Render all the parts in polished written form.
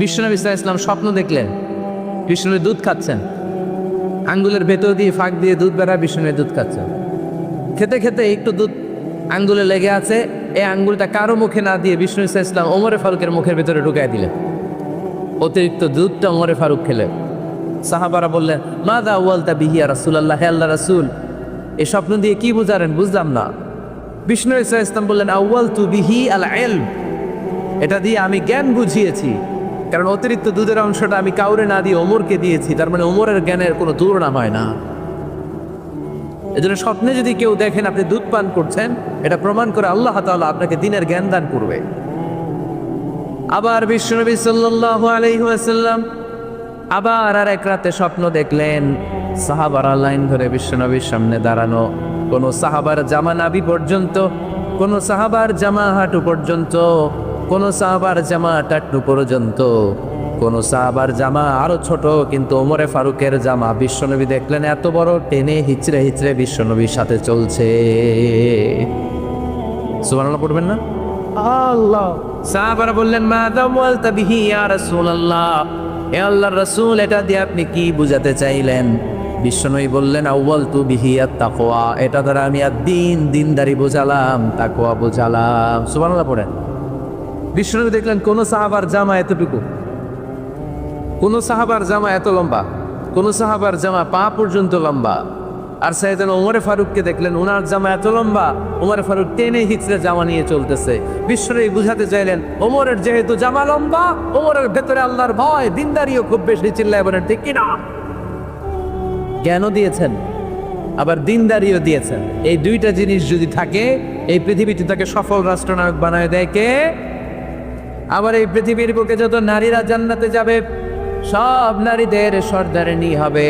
বিশ্বনবী সাল্লাল্লাহু আলাইহি ওয়াসাল্লাম স্বপ্ন দেখলেন বিশ্বনবী দুধ খাচ্ছেন, আঙ্গুলের ভেতর দিয়ে ফাঁক দিয়ে দুধ বেড়ায়, বিশ্বনবী দুধ খাচ্ছেন। খেতে খেতে একটু দুধ আঙ্গুলে লেগে আছে, এই আঙ্গুলটা কারো মুখে না দিয়ে বিশ্বনবী সাল্লাল্লাহু আলাইহি ওয়াসাল্লাম ওমরে ফারুকের মুখের ভেতরে ঢুকাই দিলেন। অতিরিক্ত দুধটা ওমরে ফারুক খেলেন। সাহাবারা বললেন, মাযা আওয়ালতা বিহি ইয়া রাসূলুল্লাহ, হে আল্লাহর রাসূল এই স্বপ্ন দিয়ে কি বুঝালেন, বুঝলাম না। বিষ্ণু সাল্লাল্লাহু আলাইহি ওয়াসাল্লাম বললেন, আওয়ালতু বিহি আল ইলম, এটা দিয়ে আমি জ্ঞান বুঝিয়েছি, কারণ অতিরিক্ত দুধের অংশটা আমি কাউরে না দিয়ে ওমরকে দিয়েছি, তার মানে ওমরের জ্ঞানের কোনো তুলনা হয় না। এজন্য স্বপ্নে যদি কেউ দেখেন আপনি দুধ পান করছেন, এটা প্রমাণ করে আল্লাহ তাআলা আপনাকে দ্বীনের জ্ঞান দান করবে। আবার বিশ্বনবী সাল্লাল্লাহু আলাইহি ওয়াসাল্লাম আবার আর এক রাতে স্বপ্ন দেখলেন, সাহাবারা লাইন ধরে বিশ্বনবীর সামনে দাঁড়ানো, কোন সাহাবার জামা নাভি পর্যন্ত, কোন সাহাবার জামা হাঁটু পর্যন্ত, কোন সাহাবার জামা টাট্টু পর্যন্ত, কোন সাহাবার জামা আরো ছোট, কিন্তু ওমরে ফারুকের জামা বিশ্বনবী দেখলেন এত বড়, টেনে হিচড়ে হিচড়ে বিশ্বনবীর সাথে চলছে। সুবহানাল্লাহ পড়বেন না? আল্লাহ। সাহাবারা বললেন, মা দাওয়ালতা বিহি ইয়া রাসূলুল্লাহ, হে আল্লাহর রাসূল এটা দিয়ে আপনি কি বুঝাতে চাইলেন? বিশ্বনবী বললেন, আউয়ালতু বিহি আত-তাকওয়া, এটা দ্বারা আমি দিনদারি বোঝালাম, তাকওয়া বোঝালাম। সুবহানাল্লাহ পড়েন। বিশ্বনবী দেখলেন কোন সাহাবার জামা এতটুকু, কোন সাহাবার জামা এত লম্বা, কোন সাহাবার জামা পা পর্যন্ত লম্বা। আর সাইয়েদনা ওমরে ফারুককে দেখলেন ওনার জামা এত লম্বা, ওমরে ফারুক টেনে হিচড়ে জামা নিয়ে চলতেছে। বিশ্বনবী বুঝাতে চাইলেন ওমরের যেহেতু জামা লম্বা, ওমরের ভেতরে আল্লাহর ভয়, দিনদারিও খুব বেশি, চিল্লায় বলেন ঠিক কিনা? জ্ঞানও দিয়েছেন আবার দিনদারিও দিয়েছেন। এই দুইটা জিনিস যদি থাকে, এই পৃথিবীতে তাকে সফল রাষ্ট্রনায়ক বানায় দেয় কে? আবার এই পৃথিবীর বুকে যত নারীরা জান্নাতে যাবে, সব নারীদের সর্দারিনী হবে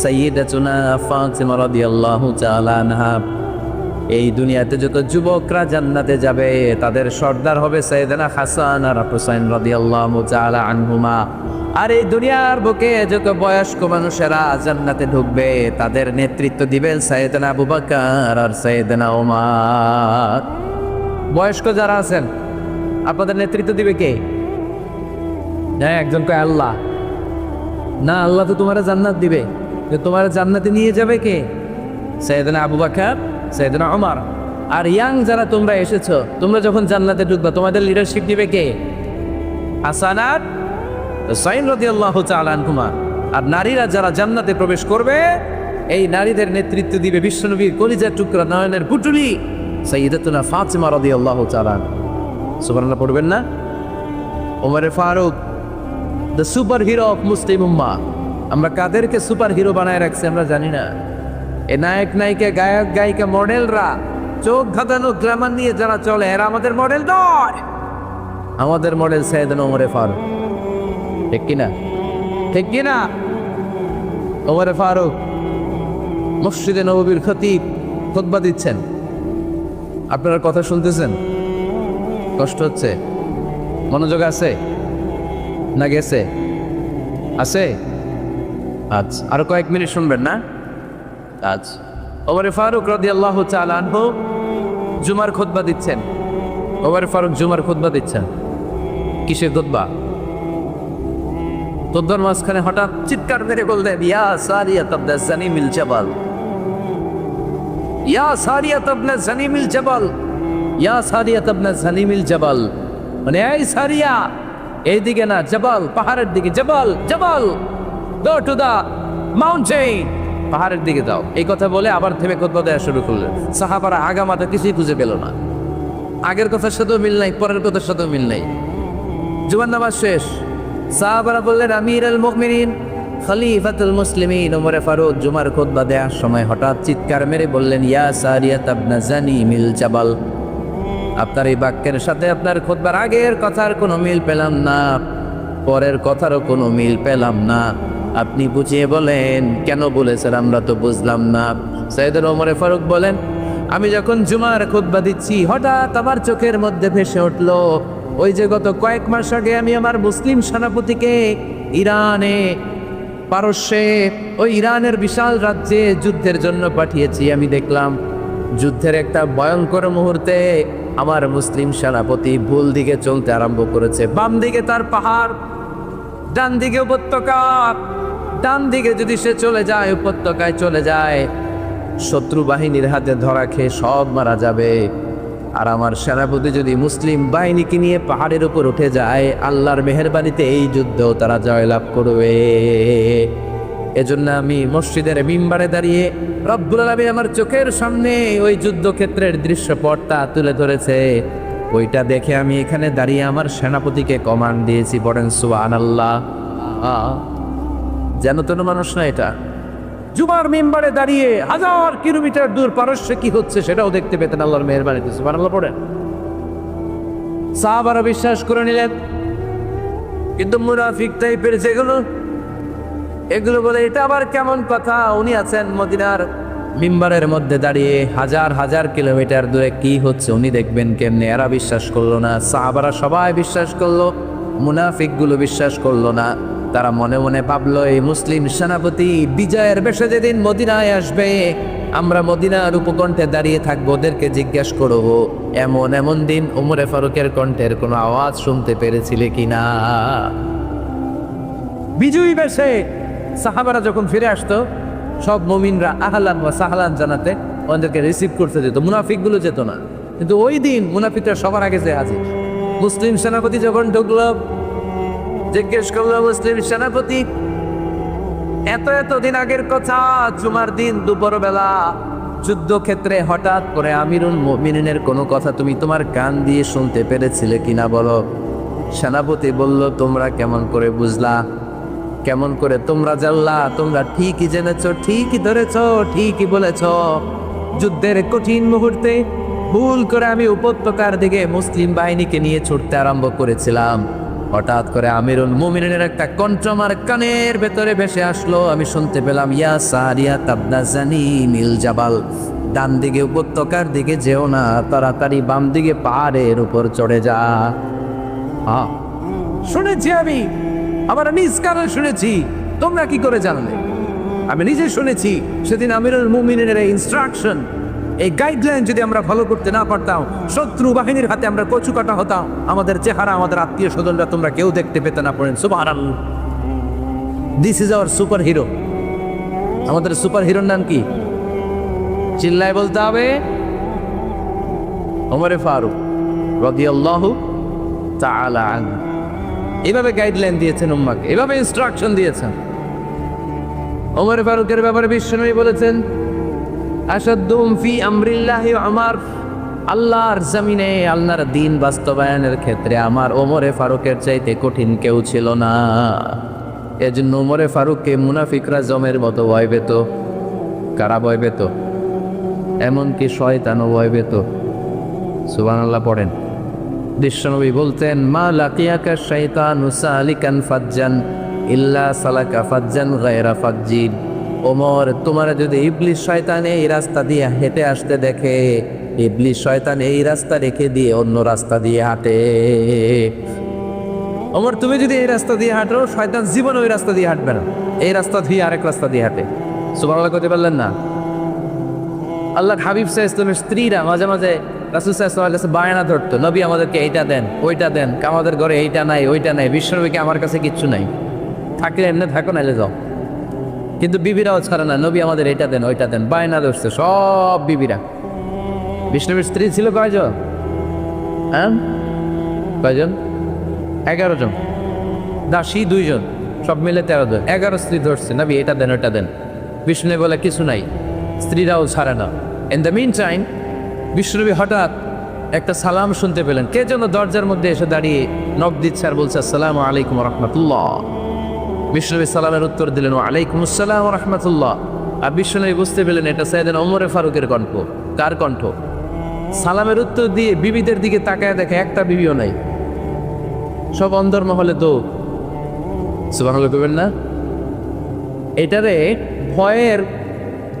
সাইয়্যিদাতুনা ফাতিমা রাদিয়াল্লাহু তাআলা আনহা। এই দুনিয়াতে যত যুবকরা জান্নাতে যাবে, তাদের সর্দার হবে সাইয়েদনা হাসান আর হুসাইন রাদিয়াল্লাহু তাআলা আনহুমা। আর এই দুনিয়ার বুকে যত বয়স্ক মানুষেরা জান্নাতে ঢুকবে, তাদের নেতৃত্ব দিবেন সাইয়েদনা আবু বকর আর সাইয়েদনা ওমর। বয়স্ক যারা আছেন আপনাদের নেতৃত্ব দিবে কে? হ্যাঁ, একজন কয় আল্লাহ। না, আল্লাহ তো তোমার জান্নাত দিবে, তোমার জান্নাতে নিয়ে যাবে কে? সাইয়েদনা আবু বকর, সাইয়েদনা ওমর। আর ইয়াং যারা তোমরা এসেছো, তোমরা যখন জান্নাতে ঢুকবা, তোমাদের লিডারশিপ দিবে কে? হাসান আর হুসাইন রাদিয়াল্লাহু তাআলা আনহুমা। আর নারীরা যারা জান্নাতে প্রবেশ করবে, এই নারীদের নেতৃত্ব দিবে বিশ্বনবীর কলিজার টুকরা, নয়নের পুটুলি সাইয়্যিদাতুনা ফাতিমা রাদিয়াল্লাহু তাআলা। সুবহানাল্লাহ পড়বেন না? ওমরে ফারুক, the super hero of Muslim উম্মাহ। আমরা কাদেরকে সুপার হিরো বানায় রাখছি আমরা জানি না। এ নায়ক নায়িকা, গায়ক গায়িকা, মডেলরা, চোখ ধাঁধানো গ্ল্যামার নিয়ে যারা চলে, এরা আমাদের মডেল নয়। আমাদের মডেল সাইয়েদনা ওমরে ফারুক। ঠিক কিনা? ঠিক কিনা? ওমরে ফারুক মসজিদে নববীর খতিব, খুতবা দিচ্ছেন, আপনারা কথা শুনতেছেন? কষ্ট হচ্ছে? মনোযোগ আছে না গেছে? আছে? আচ্ছা, আরো কয়েক মিনিট শুনবেন না? আচ্ছা। ওমরে ফারুক রাদিয়াল্লাহু তাআলা আনহু জুমার খুতবা দিচ্ছেন। ওমরে ফারুক জুমার খুতবা দিচ্ছেন। কিসের খুতবা? খুতবার মাঝখানে হঠাৎ চিৎকার মেরে বললেন, ইয়া সারিয়াত ইবনে জানিমিল জাবাল, ইয়া সারিয়াত ইবনে জানিমিল জাবাল, ইয়া সারিয়াত ইবনে জানিমিল জাবাল। মানে এই সারিয়া, এইদিকে না, জাবাল পাহাড়ের দিকে, জাবাল জাবাল, গো টু দা মাউন্টেন, পাহাড়ের দিকে যাও। এই কথা বলে আবার থেমে খুতবা দেওয়া শুরু করলেন। সাহাবারা আগামাতা কিছুই খুঁজে পেল না। আগের কথার সাথেও মিল নাই, পরের কথার সাথেও মিল নাই। জুমার নামাজ শেষ। সাহাবারা বললেন, আমিরুল মুমিনিন, খলিফাতুল মুসলিমিন ওমরে ফারুক জুমার খুতবা দেওয়ার সময় হঠাৎ চিৎকার মেরে বললেন, ইয়া সারিয়াত ইবনে জানিমিল জাবাল। আপনার এই বাক্যের সাথে আপনার খুতবার আগের কথার কোনো মিল পেলাম না, পরের কথারও কোনো মিল পেলাম না। আপনি বুঝিয়ে বলেন কেন বলেছেন, আমরা তো বুঝলাম না। সাইয়েদনা ওমরে ফারুক বলেন, আমি যখন জুমার খুতবা দিচ্ছি, হঠাৎ আমার চোখের মধ্যে ভেসে উঠলো ওই যে গত কয়েক মাস আগে আমি আমার মুসলিম সেনাপতিকে ইরানে, পারস্যে, ওই ইরানের বিশাল রাজ্যে যুদ্ধের জন্য পাঠিয়েছি। আমি দেখলাম যুদ্ধের একটা ভয়ঙ্কর মুহূর্তে আমার মুসলিম সেনাপতি ভুল দিকে চলতে আরম্ভ করেছে। বাম দিকে তার পাহাড়, ডান দিকে উপত্যকা, ডান দিকে যদি সে চলে যায়, উপত্যকায় চলে যায়, শত্রু বাহিনীর হাতে ধরা খেয়ে সব মারা যাবে। আর আমার সেনাপতি যদি মুসলিম বাহিনীকে নিয়ে পাহাড়ের উপর উঠে যায়, আল্লাহর মেহেরবানিতে এই যুদ্ধেও তারা জয়লাভ করবে। এজন্য আমি মসজিদের মিম্বারে দাঁড়িয়ে রব্বুল আলামিন আমার চোখের সামনে ওই যুদ্ধক্ষেত্রের দৃশ্যপটটা তুলে ধরেছে। ওইটা দেখে আমি এখানে দাঁড়িয়ে আমার সেনাপতিকে কমান্ড দিয়েছি, বলেন সুবহানাল্লাহ। যেন তেন মানুষ না, এটা জুমার মিম্বারে দাঁড়িয়ে 1000 কিলোমিটার দূর পারস্যে কি হচ্ছে সেটাও দেখতে পেতেন আল্লাহর মেহেরবানিতে। সুবহানাল্লাহ পড়েন। সাহাবারা বিশ্বাস করে নিলেন, কিন্তু মুনাফিক টাইপের যেগুলো, এগুলো বলে এটা আবার কেমন কথা, উনি আছেন মদিনার মিম্বারের মধ্যে দাঁড়িয়ে 1000 কিলোমিটার দূরে কি হচ্ছে উনি দেখবেন কেমনে। এরা বিশ্বাস করলো না, সাহাবারা সবাই বিশ্বাস করলো, মুনাফিকগুলো বিশ্বাস করলো না। তারা মনে মনে ভাবলো, এই মুসলিম সেনাপতি বিজয়ের বেশে যেদিন মদিনায় আসবে, আমরা মদিনার উপকণ্ঠে দাঁড়িয়ে থাকবো, ওদেরকে জিজ্ঞেস করবো এমন এমন দিন ওমরে ফারুকের কণ্ঠের কোনো আওয়াজ শুনতে পেরেছিলে কিনা। বিজয়ী বেশে সাহাবারা যখন ফিরে আসতো, সব মুমিনরা আহলান ওয়া সাহলান জানাতে ওদেরকে রিসিভ করতে যেত, মুনাফিকগুলো যেত না। কিন্তু ওই দিন মুনাফিকরা সবার আগে যে হাজির। মুসলিম সেনাপতি যখন ঢুকলো, জিজ্ঞেস করলো, মুসলিম সেনাপতি এত দিন আগের কথা, জুমার দিন দুপুরবেলা যুদ্ধক্ষেত্রে হঠাৎ করে আমিরুল মুমিনিনের কোনো কথা তুমি তোমার কান দিয়ে শুনতে পেরেছিলে কিনা বলো। সেনাপতি বলল, তোমরা কেমন করে বুঝলা, কেমন করে তোমরা জানলা? তোমরা ঠিকই জেনেছ, ঠিকই ধরেছ, ঠিকই বলেছ। যুদ্ধের কঠিন মুহূর্তে ভুল করে আমি উপত্যকার দিকে মুসলিম বাহিনীকে নিয়ে ছুটতে আরম্ভ করেছিলাম। হঠাৎ করে আমিরুল মুমিনিনের একটা কণ্ঠ আমার কানের ভেতরে ভেসে আসলো। আমি শুনতে পেলাম, ইয়া সারিয়া তাবনা জানিমিল জাবাল, ডান দিকে উপত্যকার দিকে যেও না, তাড়াতাড়ি বাম দিকে পাহাড়ের উপর চড়ে যা। শুনেছি আমি, আমার নিজ কানে শুনেছি, তোমরা কি করে জানলে? আমি নিজে শুনেছি। সেদিন আমিরুল মুমিনিনের এই ইনস্ট্রাকশন, এই গাইডলাইন যদি আমরা ফলো করতে না পারতাম, শত্রু বাহিনীর হাতে আমরা কচু কাটা হতাম, আমাদের চেহারা, আমাদের আত্মীয় স্বজনরা তোমরা কেউ দেখতে পেতে না। পড়েন সুবহানাল্লাহ। This is our super hero. আমাদের সুপার হিরোর নাম কি? চিল্লায় বলতে হবে, ওমরে ফারুক রাদিয়াল্লাহু তাআলা আনহু। এভাবে গাইডলাইন দিয়েছেন উম্মাকে, এভাবে ইনস্ট্রাকশন দিয়েছেন। ওমর ফারুকের ব্যাপারে বিশ্বনবী বলেছেন, আশাদ্দুম ফি আমরিল্লাহি উমর, আল্লাহর জমিনে আল্লাহর দ্বীন বাস্তবায়নের ক্ষেত্রে আমার ওমরে ফারুকের চাইতে কঠিন কেউ ছিল না। এজন্য ওমরে ফারুককে মুনাফিকরা জমের মতো ভয় পেত। কারা ভয় পেত? এমনকি শয়তানও ভয় পেত। সুবহানাল্লাহ পড়েন। বিশ্বনবী বলতেন, মা লাকিয়াকা শাইতানু সালিকান ফাজ্জান ইল্লা সালাকা ফাজ্জান গায়রা ফাজ্জিন। ওমর, তোমার যদি ইবলিস শয়তান এই রাস্তা দিয়ে হেঁটে আসতে দেখে, ইবলিস শয়তান এই রাস্তা রেখে দিয়ে অন্য রাস্তা দিয়ে হাঁটে। ওমর, তুমি যদি এই রাস্তা দিয়ে হাঁটো, শয়তান জীবন ওই রাস্তা দিয়ে হাঁটবে না, এই রাস্তা দিয়ে আরেক রাস্তা দিয়ে হাঁটে। সুবহানাল্লাহ করতে পারলেন না? আল্লাহর হাবিব সাল্লাল্লাহু আলাইহি ওয়াসাল্লামের স্ত্রীরা মাঝে মাঝে রাসূল সাল্লাল্লাহু আলাইহি ওয়াসাল্লাম বায়না ধরতো, নবী আমাদেরকে এইটা দেন, ওইটা দেন, আমাদের ঘরে এইটা নাই, ওইটা নাই। বিশ্বনবীকে, আমার কাছে কিচ্ছু নাই, থাকলে এমনি থাকো, নাইলে যাও। কিন্তু বিবিরাও ছাড়ে না, নবী আমাদের এইটা দেন, ওইটা দেন, বায়না ধরছে সব বিবিরা। বিষ্ণবীর স্ত্রী ছিল কয়জন? হ্যাঁ, কয়জন? 11 জন। দাসী 2 জন, সব মিলে 13 জন। 11 স্ত্রী ধরছে, নবী এটা দেন, ওইটা দেন। বিষ্ণু বলে কিছু নাই, স্ত্রীরাও ছাড়ে না। ইন দ্য মিন টাইম বিষ্ণুনবী হঠাৎ একটা সালাম শুনতে পেলেন। কে যেন দরজার মধ্যে এসে দাঁড়িয়ে নক দিচ্ছে আর বলছে, আসসালামু আলাইকুম রাহমাতুল্লাহ। বিষ্ণুনবী সালামের উত্তর দিলেন, ওয়ালাইকুম আসসালাম রাহমাতুল্লাহ। আর বিষ্ণুনবী বুঝতে পেলেন এটা সাইয়েদনা ওমরে ফারুকের কণ্ঠ। কার কণ্ঠ? সালামের উত্তর দিয়ে বিবিদের দিকে তাকায় দেখে একটা বিবিও নাই, সব অন্দরমহলে দৌড়। সুবহানাল্লাহ কইবেন না? এটারে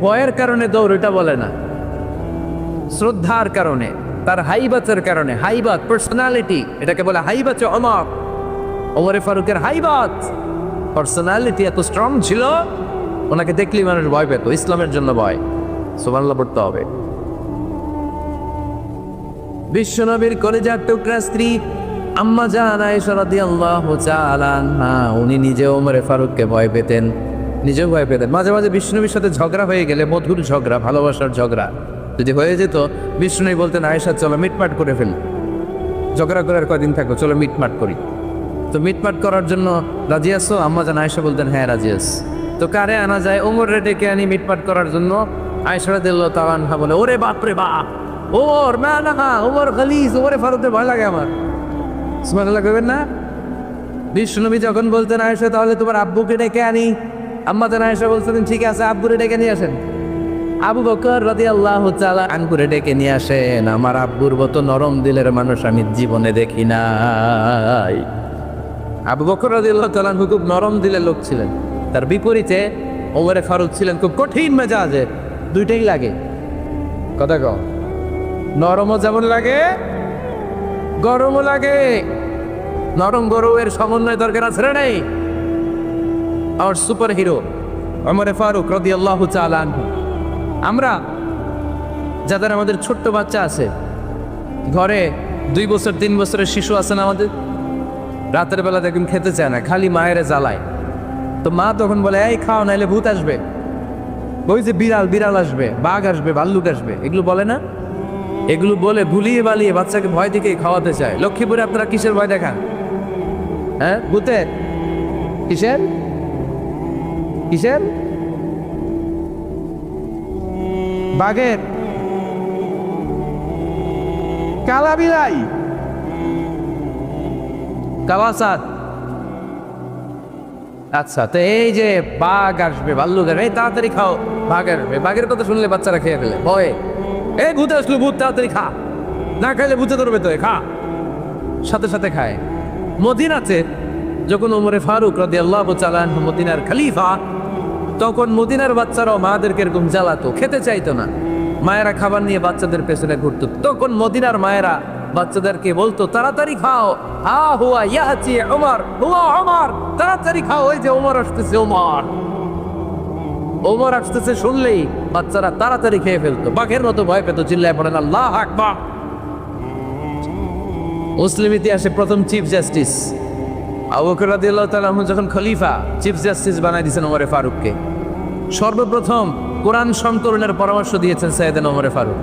ভয়ের কারণে দৌড় এটা বলে না, শ্রদ্ধার কারণে, তার হাইবাতের কারণে। হাইবাত, পার্সোনালিটি, এটাকে বলে হাইবাতে ওমর। ওমরে ফারুকের হাইবাত, পার্সোনালিটি এত স্ট্রং ছিল, ওনাকে দেখলেই মানুষ ভয় পেত। ইসলামের জন্য ভয়। সুবহানাল্লাহ পড়তে হবে। বিশ্বনবীর কলেজার টুকরা স্ত্রী আম্মা জান আয়েশা রাদিয়াল্লাহু তাআলা আনহা উনি নিজে ওমরে ফারুককে ভয় পেতেন, নিজেও ভয় পেতেন। মাঝে মাঝে বিষ্ণুনবীর সাথে ঝগড়া হয়ে গেলে, মধুর ঝগড়া, ভালোবাসার ঝগড়া যদি হয়ে যেত, বিষ্ণুনবী বলতেন আয়েশা চলো মিটমাট করে ফেল, ঝগড়া করার কয়দিন থাকো, চলো মিটমাট করি। তো মিটমাট করার জন্য রাজি আছো? আম্মা জান আয়েশা বলতেন হ্যাঁ রাজি আছি। তো কারে আনা যায়? ওমরে ডেকে আনি মিটমাট করার জন্য। আয়েশা রাদিয়াল্লাহু তাআলা আনহা বলে ওরে বাপরে বাপ, ওমর না না, ওমর খালিজ, ওমরে ফারুকের ভয় লাগে আমার। সুবহানাল্লাহ কইবেন না? বিষ্ণুনবী যখন বলতেন আয়েশা তাহলে তোমার আব্বুকে ডেকে আনি, আম্মা জান আয়েশা বলতেন ঠিক আছে আব্বুরে ডেকে নিয়ে আসেন। আবু বকর রাদিয়াল্লাহু তাআলা আনহুরে ডেকে নিয়ে আসেন। আমার আব্বুর মতো নরম দিলের মানুষ আমি জীবনে দেখি নাই। আবু বকর রাদিয়াল্লাহু তাআলা আনহু খুব নরম দিলের লোক ছিলেন, তার বিপরীতে ওমরে ফারুক ছিলেন খুব কঠিন মেজাজের। দুইটাই লাগে, কথা কও, নরমও যেমন লাগে গরমও লাগে। নরম গরমের সমন্বয় দরকার আছে নেই? আমার সুপার হিরো ওমরে ফারুক রাদিয়াল্লাহু তাআলা আনহু। আমরা যাদের আমাদের ছোট্ট বাচ্চা আছে, ঘরে 2 বছর 3 বছরের শিশু আছে না, আমাদের রাতের বেলা দেখুন খেতে চায় না, খালি মায়ের জ্বালায়। তো মা তখন বলে এই খাও নাইলে ভূত আসবে, ওই যে বিড়াল বিড়াল আসবে, বাঘ আসবে, ভাল্লুক আসবে, এগুলো বলে না? এগুলো বলে ভুলিয়ে বালিয়ে বাচ্চাকে ভয় দিকেই খাওয়াতে চায়। লক্ষ্মীপুরে আপনারা কিসের ভয় দেখান? হ্যাঁ, ভূতে? কিসের কিসের? বাঘের? কালা বিলাই, কাওয়াসাদ। আচ্ছা, তো এই যে বাঘ আসবে, ভাল্লুক আসবে, এই তাড়াতাড়ি খাও, বাঘ আসবে। বাঘের কথা শুনলে বাচ্চারা খেয়ে ফেলে ভয়ে, এই ভূত আসলো, ভূত তাড়াতাড়ি খা, না খাইলে ভূতে ধরবে, তো খা, সাথে সাথে খায়। মদিনাতে যখন ওমরে ফারুক রাদিয়াল্লাহু তাআলা আনহু মদিনার খলিফা, তখন মদিনার বাচ্চারাও মাদেরকে এরকম জ্বালাতো, খেতে চাইতো না। মায়েরা খাবার নিয়ে বাচ্চাদের পেছনে ঘুরতো। তখন মদিনার মায়েরা বাচ্চাদেরকে বলতো তাড়াতাড়ি খাও, হা হুয়া ইয়াতি ওমর, হুয়া ওমর, তাড়াতাড়ি খাও, ওই যে ওমর আসতেছে, ওমর ওমর আসতেছে শুনলেই বাচ্চারা তাড়াতাড়ি খেয়ে ফেলতো, বাঘের মতো ভয় পেত, চিল্লায় পড়েন আল্লাহু আকবার। মুসলিম ইতিহাসে প্রথম চিফ জাস্টিস আবু বকর রাদিয়াল্লাহু তাআলা আনহু যখন খলিফা, চিফ জাস্টিস বানাই দিয়েছেন ওমরে ফারুককে। সর্বপ্রথম কোরআন সংকলনের পরামর্শ দিয়েছেন সাইয়েদনা ওমরে ফারুক।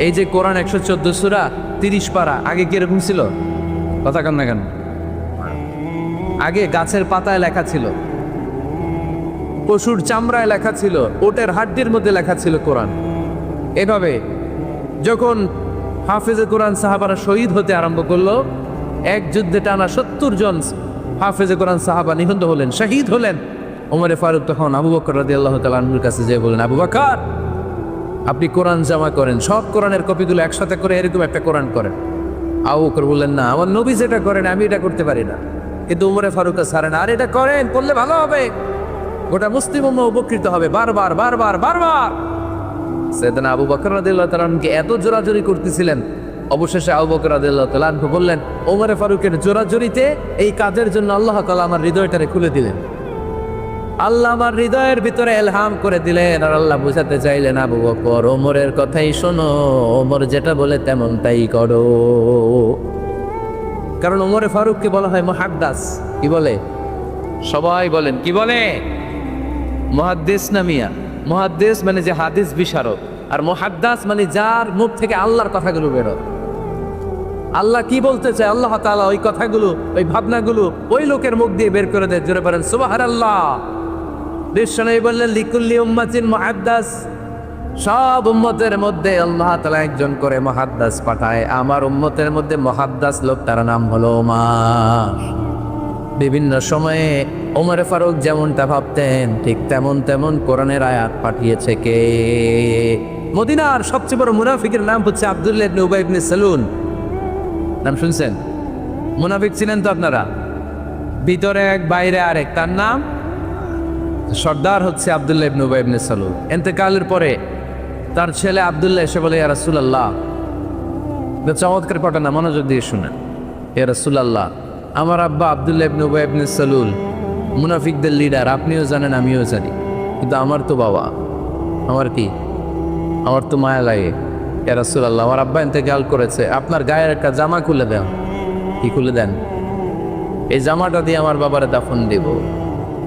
এই যে কোরআন 114 সূরা 30 পারা, আগে কি এরকম ছিল? কথা কান না কেন? আগে গাছের পাতায় লেখা ছিল, পশুর চামড়ায় লেখা ছিল, ওটের হাড্ডির মধ্যে লেখা ছিল কোরআন। এভাবে যখন হাফেজে কোরআন সাহাবারা শহীদ হতে আরম্ভ করলো, এক যুদ্ধে টানা 70 জন হাফেজে কোরআন সাহাবা নিহত হলেন, শহীদ হলেন। ওমরে ফারুক তখন আবু বকর রাদিয়াল্লাহু তাআলা আনহুর কাছে যেয়ে বললেন, আবু বকর আপনি কোরআন জমা করেন, সব কোরআনের কপিগুলো একসাথে করে এরকম একটা কোরআন করেন। আবু বকর বললেন না, আমার নবী যেটা করেন আমি এটা করতে পারি না। কিন্তু ওমরে ফারুক ছাড়েন, আর এটা করেন, করলে ভালো হবে, গোটা মুসলিম উম্মাহ উপকৃত হবে। বারবার বারবার বারবার সাইয়েদনা আবু বকর রাদিয়াল্লাহু তাআলা আনহুকে এত জোরাজোরি করতেছিলেন, অবশেষে আবু বকর রাদিয়াল্লাহু তাআলা আনহু বললেন, ওমরে ফারুকের জোরাজোরিতে এই কাজের জন্য আল্লাহ তাআলা আমার হৃদয়টারে খুলে দিলেন, আল্লাহ আমার হৃদয়ের ভিতরে ইলহাম করে দিলেন। আর আল্লাহ বুঝাতে চাইলেন, আবু বকর ওমরের কথাই শোনো, ওমর যেটা বলে তেমন তাই করো। কারণ ওমরে ফারুককে বলা হয় মুহাদ্দিস। কি বলে? সবাই বলেন কি বলে? মুহাদ্দিস না মিয়া? মুহাদ্দিস মানে যে হাদিস বিশারদ, আর মুহাদ্দিস মানে যার মুখ থেকে আল্লাহর কথাগুলো বেরো। আল্লাহ কি বলতে চায়, আল্লাহ তাআলা ওই কথাগুলো, ওই ভাবনাগুলো ওই লোকের মুখ দিয়ে বের করে দেয়। জোরে বলেন সুবহানাল্লাহ। বিশ্বনবী বললেন লিকুল্লি উম্মাতিন মুহাদ্দিস, সব উম্মতের মধ্যে আল্লাহ তাআলা একজন করে মুহাদ্দিস পাঠায়। আমার উম্মতের মধ্যে মুহাদ্দিস লোক, তার নাম হলো ওমর। বিভিন্ন সময়ে ওমরে ফারুক যেমনটা ভাবতেন ঠিক তেমন তেমন কোরআনের আয়াত পাঠিয়েছে কে? মদিনার সবচেয়ে বড় মুনাফিকের নাম হচ্ছে আব্দুল্লাহ ইবনে উবাই ইবনে সালুল। নাম শুনছেন? মুনাফিক ছিলেন তো আপনারা, ভিতরে এক বাইরে আরেক। তার নাম সর্দার হচ্ছে আব্দুল্লাহ ইবনে উবাই ইবনে সালুল। ইন্তেকালের পরে তার ছেলে আব্দুল্লাহ এসে বলে, ইয়া রাসূলুল্লাহ, চমৎকার ঘটনা, মনোযোগ দিয়ে শুনেন। ইয়া রাসূলুল্লাহ, আমার আব্বা আব্দুল্লাহ ইবনে উবাই ইবনে সালুল মুনাফিকদের লিডার, আপনিও জানেন আমিও জানি, কিন্তু আমার তো বাবা, আমার কি, আমার তো মায়া লাগে। ইয়া রাসূলুল্লাহ, আমার আব্বা ইন্তেকাল করেছে, আপনার গায়ের একটা জামা খুলে দেন। কি খুলে দেন, এই জামাটা দিয়ে আমার বাবার দাফন দেব,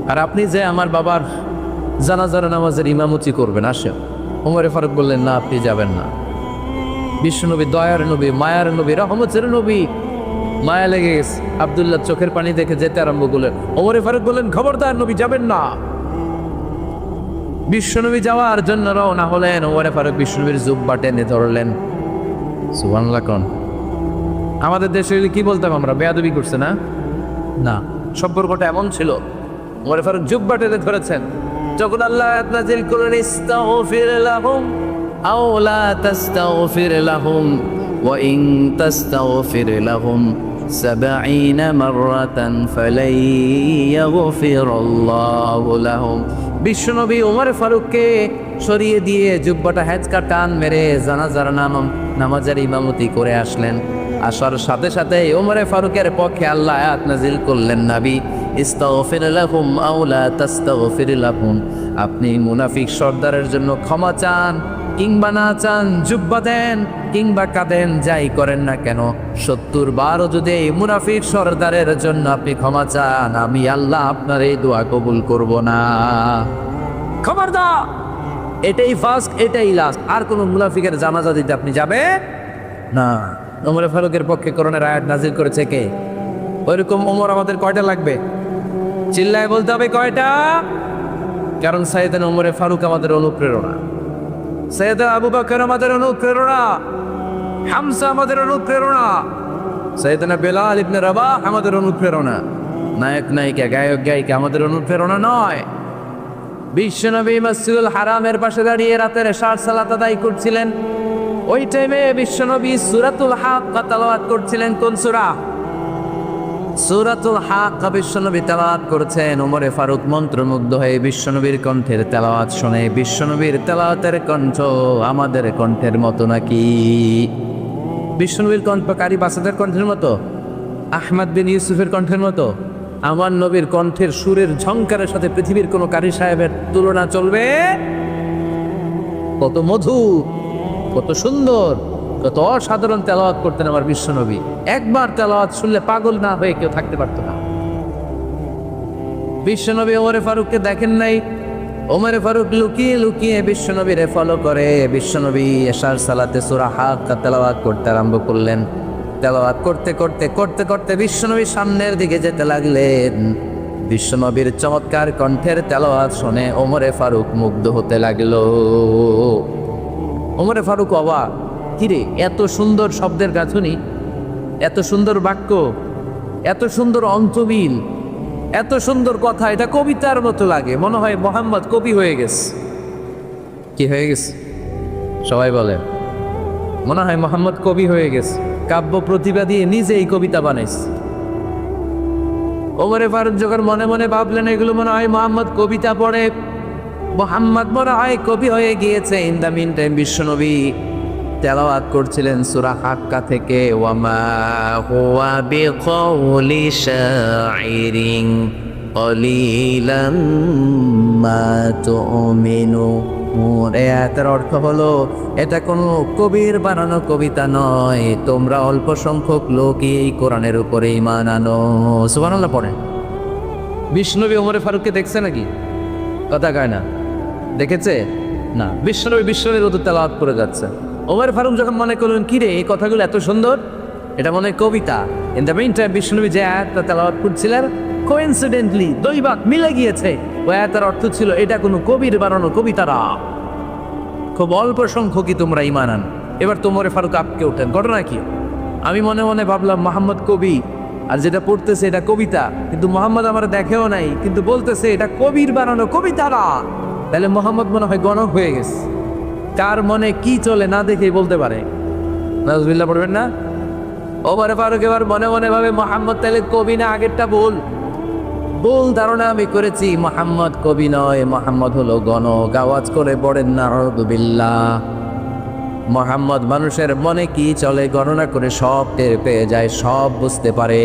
আর আপনি যে আমার বাবার জানাজার নামাজের ইমামতি করবেন আসেন। ওমরে ফারুক বললেন, না, আপনি যাবেন না। বিশ্বনবী দয়ার নবী, মায়ার নবী, রহমতের নবী, মায়া লেগে গেছে। আব্দুল্লাহ চোখের পানি দেখে যেতে আরম্ভ করলেন। ওমরে ফারুক বললেন, খবরদার, নবী যাবেন না। বিশ্বনবী যাওয়ার জন্য রওনা হলেন। ওমরে ফারুক বিশ্বনবীর জুব্বা টেনে ধরলেন। সুবহানাল্লাহ কোন। আমাদের দেশে কি বলতাম আমরা, বেয়াদবি করছে না? না, সম্পর্কটা এমন ছিল। ওমরে ফারুক জুব্বা টেনে ধরেছেন। যখন আল্লাহ আয়াত নাযিল করলেন, ইস্তাগফির লাহুম আও লা তাস্তাগফির লাহুম ওয়া ইন তাস্তাগফির লাহুম ৭০ মাররাতান ফালাই ইয়াগফিরাল্লাহু লাহুম। বিশ্বনবী ওমর ফারুককে সরিয়ে দিয়ে জুব্বাটা হ্যাঁচকা টান মেরে জানাজার নামাজের ইমামতি করে আসলেন। আসার সাথে সাথে ওমরে ফারুকের পক্ষে আল্লাহ আয়াত নাযিল করলেন, নবী, ইস্তাগফির লাহুম আও লা তাস্তাগফির লাহুম, আপনি মুনাফিক সর্দারের জন্য ক্ষমা চান কিংবা না চান, জুব্বা দেন কিংবা কাঁদেন, যাই করেন না কেন, ৭০ বারও যদি এই মুনাফিক সর্দারের জন্য আপনি ক্ষমা চান, আমি আল্লাহ আপনার এই দোয়া কবুল করব না। খবরদার, এটাই ফার্স্ট, এটাই লাস্ট। আর কোন মুনাফিকের জানাজা দিতে আপনি যাবে না। ওমরে ফারুকের পক্ষে করোনার আয়াত নাজিল করেছে কে? ওইরকম ওমর আমাদের কয়টা লাগবে? চিল্লায় বলতে হবে কয়টা? কারণ সাইয়েদনা ওমরে ফারুক আমাদের অনুপ্রেরণা, সাইয়েদনা আবু বকর আমাদের অনুপ্রেরণা, হামজা আমাদের অনুপ্রেরণা, সাইয়েদনা বেলাল ইবনে রাবাহ আমাদের অনুপ্রেরণা। নায়ক নায়িকা, গায়ক গায়িকা আমাদের অনুপ্রেরণা নয়। বিশ্বনবী মসজিদুল হারামের পাশে দাঁড়িয়ে রাতের এশার সালাত আদায় করছিলেন। ওই টাইমে বিশ্বনবী সূরাতুল হাক্কা তেলাওয়াত করছিলেন। কোন সূরা? সূরাতুল হাক্কা বিশ্বনবী তেলাওয়াত করেছেন। ওমরে ফারুক মন্ত্রমুগ্ধ হয়ে বিশ্বনবীর কণ্ঠের তেলাওয়াত শুনে, বিশ্বনবীর তেলাওয়াতের কণ্ঠ আমাদের কণ্ঠের মতো নাকি? বিশ্বনবীর কণ্ঠ কারি বাসাদের কণ্ঠের মতো? আহমদ বিন ইউসুফের কণ্ঠের মতো? আমার নবীর কণ্ঠের সুরের ঝংকারের সাথে পৃথিবীর কোন কারি সাহেবের তুলনা চলবে? কত মধু, কত সুন্দর, কত অসাধারণ তেলাওয়াত করতেন আমার বিশ্বনবী। একবার তেলাওয়াত শুনলে পাগল না হয়ে কেউ থাকতে পারত না। বিশ্বনবী ওমরে ফারুককে দেখেন নাই। ওমরে ফারুক লুকিয়ে লুকিয়ে বিশ্বনবীরে ফলো করে। বিশ্বনবী এশার সালাতে সূরা হাক্কা তেলাওয়াত করতে আরম্ভ করলেন। তেলাওয়াত করতে করতে করতে করতে বিশ্বনবী সামনের দিকে যেতে লাগলেন। বিশ্বনবীর চমৎকার কণ্ঠের তেলাওয়াত শুনে ওমরে ফারুক মুগ্ধ হতে লাগলো। ওমরে ফারুক অবাক, কিরে, এত সুন্দর শব্দের গাঁথুনি, এত সুন্দর বাক্য, এত সুন্দর অন্তমিল, এত সুন্দর কথা, এটা কবিতার মতো লাগে। মনে হয় মোহাম্মদ কবি হয়ে গেছে। কি হয়ে গেছে? সবাই বলে মনে হয় মোহাম্মদ কবি হয়ে গেছে, কাব্য প্রতিভা দিয়ে নিজেই কবিতা বানাইছে। ওমরে ফারুক যখন মনে মনে ভাবলেন এগুলো মনে হয় মোহাম্মদ কবিতা পড়ে, মোহাম্মদ মনে হয় কবি হয়ে গিয়েছে। ইন দ্য মিন টাইম বিশ্বনবী তেলাওয়াত করছিলেন সূরা হাক্কা থেকে, ওয়ামা হুয়া বিকাউলি শাইরিন কলিলাম মা তুমিনুন। এর অর্থ হলো, এটা কোনো কবির বানানো কবিতা নয়, তোমরা অল্প সংখ্যক লোকই এই কোরআনের উপরে ঈমান আনো। সুবহানাল্লাহ পড়েন। বিশ্বনবী ওমরে ফারুককে দেখছে নাকি? কথা কয় না, দেখেছে না? বিশ্বনবীর মতো তেলাওয়াত করে যাচ্ছে। ওমর ফারুক যখন মনে করলেন, কিরে, এই কথাগুলো এত সুন্দর, এটা মনে হয় কবিতা। ইন দ্য মিন টাইম বিশ্বনবী যে আয়াতটা তেলাওয়াত করছিলেন, কোইন্সিডেন্টলি দৈবাত মিলে গিয়েছে। ওই আয়াতের অর্থ ছিল, এটা কোনো কবির বানানো কবিতা না, খুব অল্প সংখ্যকই তোমরা ঈমান আন। এবার ওমর ফারুক আপকে ওঠেন, ঘটনা কি? আমি মনে মনে ভাবলাম মোহাম্মদ কবি, আর যেটা পড়তেছে এটা কবিতা, কিন্তু মোহাম্মদ আমার দেখেও নাই, কিন্তু বলতেছে এটা কবির বানানো কবিতা না। তাহলে মোহাম্মদ মনে হয় গণক হয়ে গেছে। কার মনে কি চলে না দেখেই বলতে পারে। নাউজুবিল্লাহ পড়বেন না? ওমর ফারুক এবার মনে মনে ভাবে, মোহাম্মদ তাহলে কবি না, আগেরটা ভুল ধারণা আমি করেছি, মোহাম্মদ কবি নয়, মোহাম্মদ হলো গণক। আওয়াজ করে পড়েন না নাউজুবিল্লাহ। মোহাম্মদ মানুষের মনে কি চলে গণনা করে সব টের পেয়ে যায়, সব বুঝতে পারে।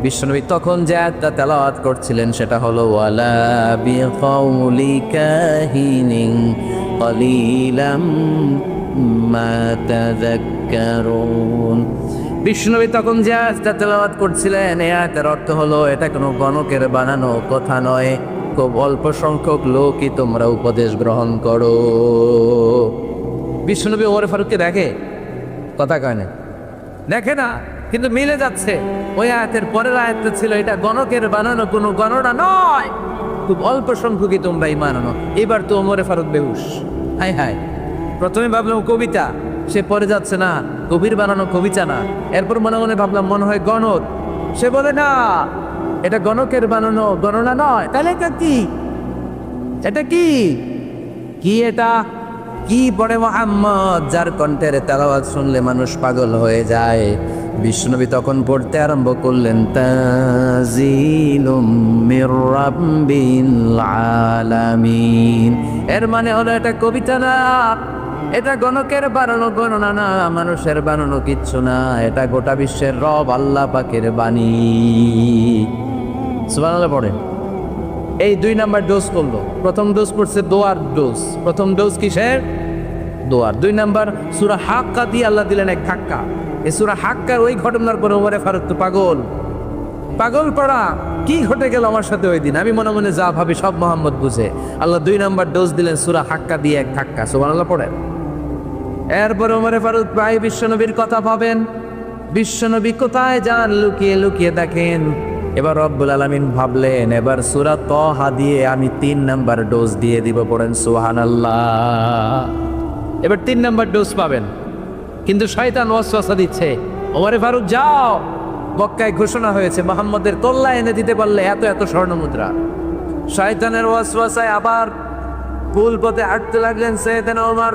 বিশ্বনবী তখন যে আয়াতটা তেলাওয়াত করছিলেন সেটা হলো, ওয়ালা বিকাউলি কাহিনিন কলিলাম মা তাযাক্কারুন। বিষ্ণুনবী তখন যে আয়াতটা তেলাওয়াত করছিলেন, এই আয়াতের অর্থ হলো এটা কোনো গণকের বানানো কথা নয়, খুব অল্প সংখ্যক লোকই তোমরা উপদেশ গ্রহণ করো। বিষ্ণুনবী ওমর ফারুককে দেখে, কথা কয় না, দেখে না, কিন্তু মিলে যাচ্ছে। ওই আয়াতের পরের আয়াতটা ছিল এটা গণকের বানানো কোনো গণনা নয়, খুব অল্প সংখ্যকই তোমরা ঈমান আনো। এবার তো ওমর ফারুক বেহুশ। হায় হায়, প্রথমে ভাবলাম কবিতা, সে পরে যাচ্ছে না কবির বানানো কবিতা না। এরপর মনে মনে ভাবলাম মনে হয় গণক, সে বলে না এটা গণকের বানানো গণনা নয়। তাহলে এটা কি? এটা কি কি এটা কি পড়ে মুহাম্মদ, যার কণ্ঠের তেলাওয়াত শুনলে মানুষ পাগল হয়ে যায়। বিষ্ণুনবী তখন পড়তে আরম্ভ করলেন, তানজিলুম মির রাব্বিল আলামিন। এর মানে হলো এটা কবিতা না, এটা গণকের বানানো গণনা না, মানুষের বানানো কিচ্ছু না, এটা গোটা বিশ্বের রব আল্লাহ পাকের বাণী। সুবহানাল্লাহ পড়ে। এই 2 নাম্বার ডোজ করলো। প্রথম ডোজ পড়ছে দোয়ার ডোজ। প্রথম ডোজ কিসের? দোয়ার। 2 নাম্বার সূরা হাক্কা দিয়ে আল্লাহ দিলেন এক ধাক্কা। এই সূরা হাক্কার ওই ঘটনার পরে ওমরে ফারুক তো পাগল, পাগল পড়া কি ঘটে গেল আমার সাথে ওই দিন, আমি মনে মনে যা ভাবি সব মোহাম্মদ বুঝে। আল্লাহ 2 নাম্বার ডোজ দিলেন সূরা হাক্কা দিয়ে এক ধাক্কা। সুবহানাল্লাহ পড়েন। এরপর ওমরে ফারুক ভাই বিশ্বনবীর কথা ভাবেন, বিশ্বনবী কোথায় যান, লুকিয়ে লুকিয়ে দেখেন। এবার রব্বুল আলামিন ভাবলেন এবার সূরা তাহা দিয়ে আমি 3 নাম্বার ডোজ দিয়ে দিব। পড়েন সুবহানাল্লাহ। এবার 3 নাম্বার ডোজ পাবেন, কিন্তু শয়তান ওয়াসওয়াসা দিচ্ছে, ওমরে ফারুক যাও, মক্কায় ঘোষণা হয়েছে মুহাম্মদের কল্লা এনে দিতে পারলে এত এত স্বর্ণ মুদ্রা। শয়তানের ওয়াসওয়াসায় আবার ভুল পথে হাঁটতে লাগলেন সাইয়েদনা ওমর।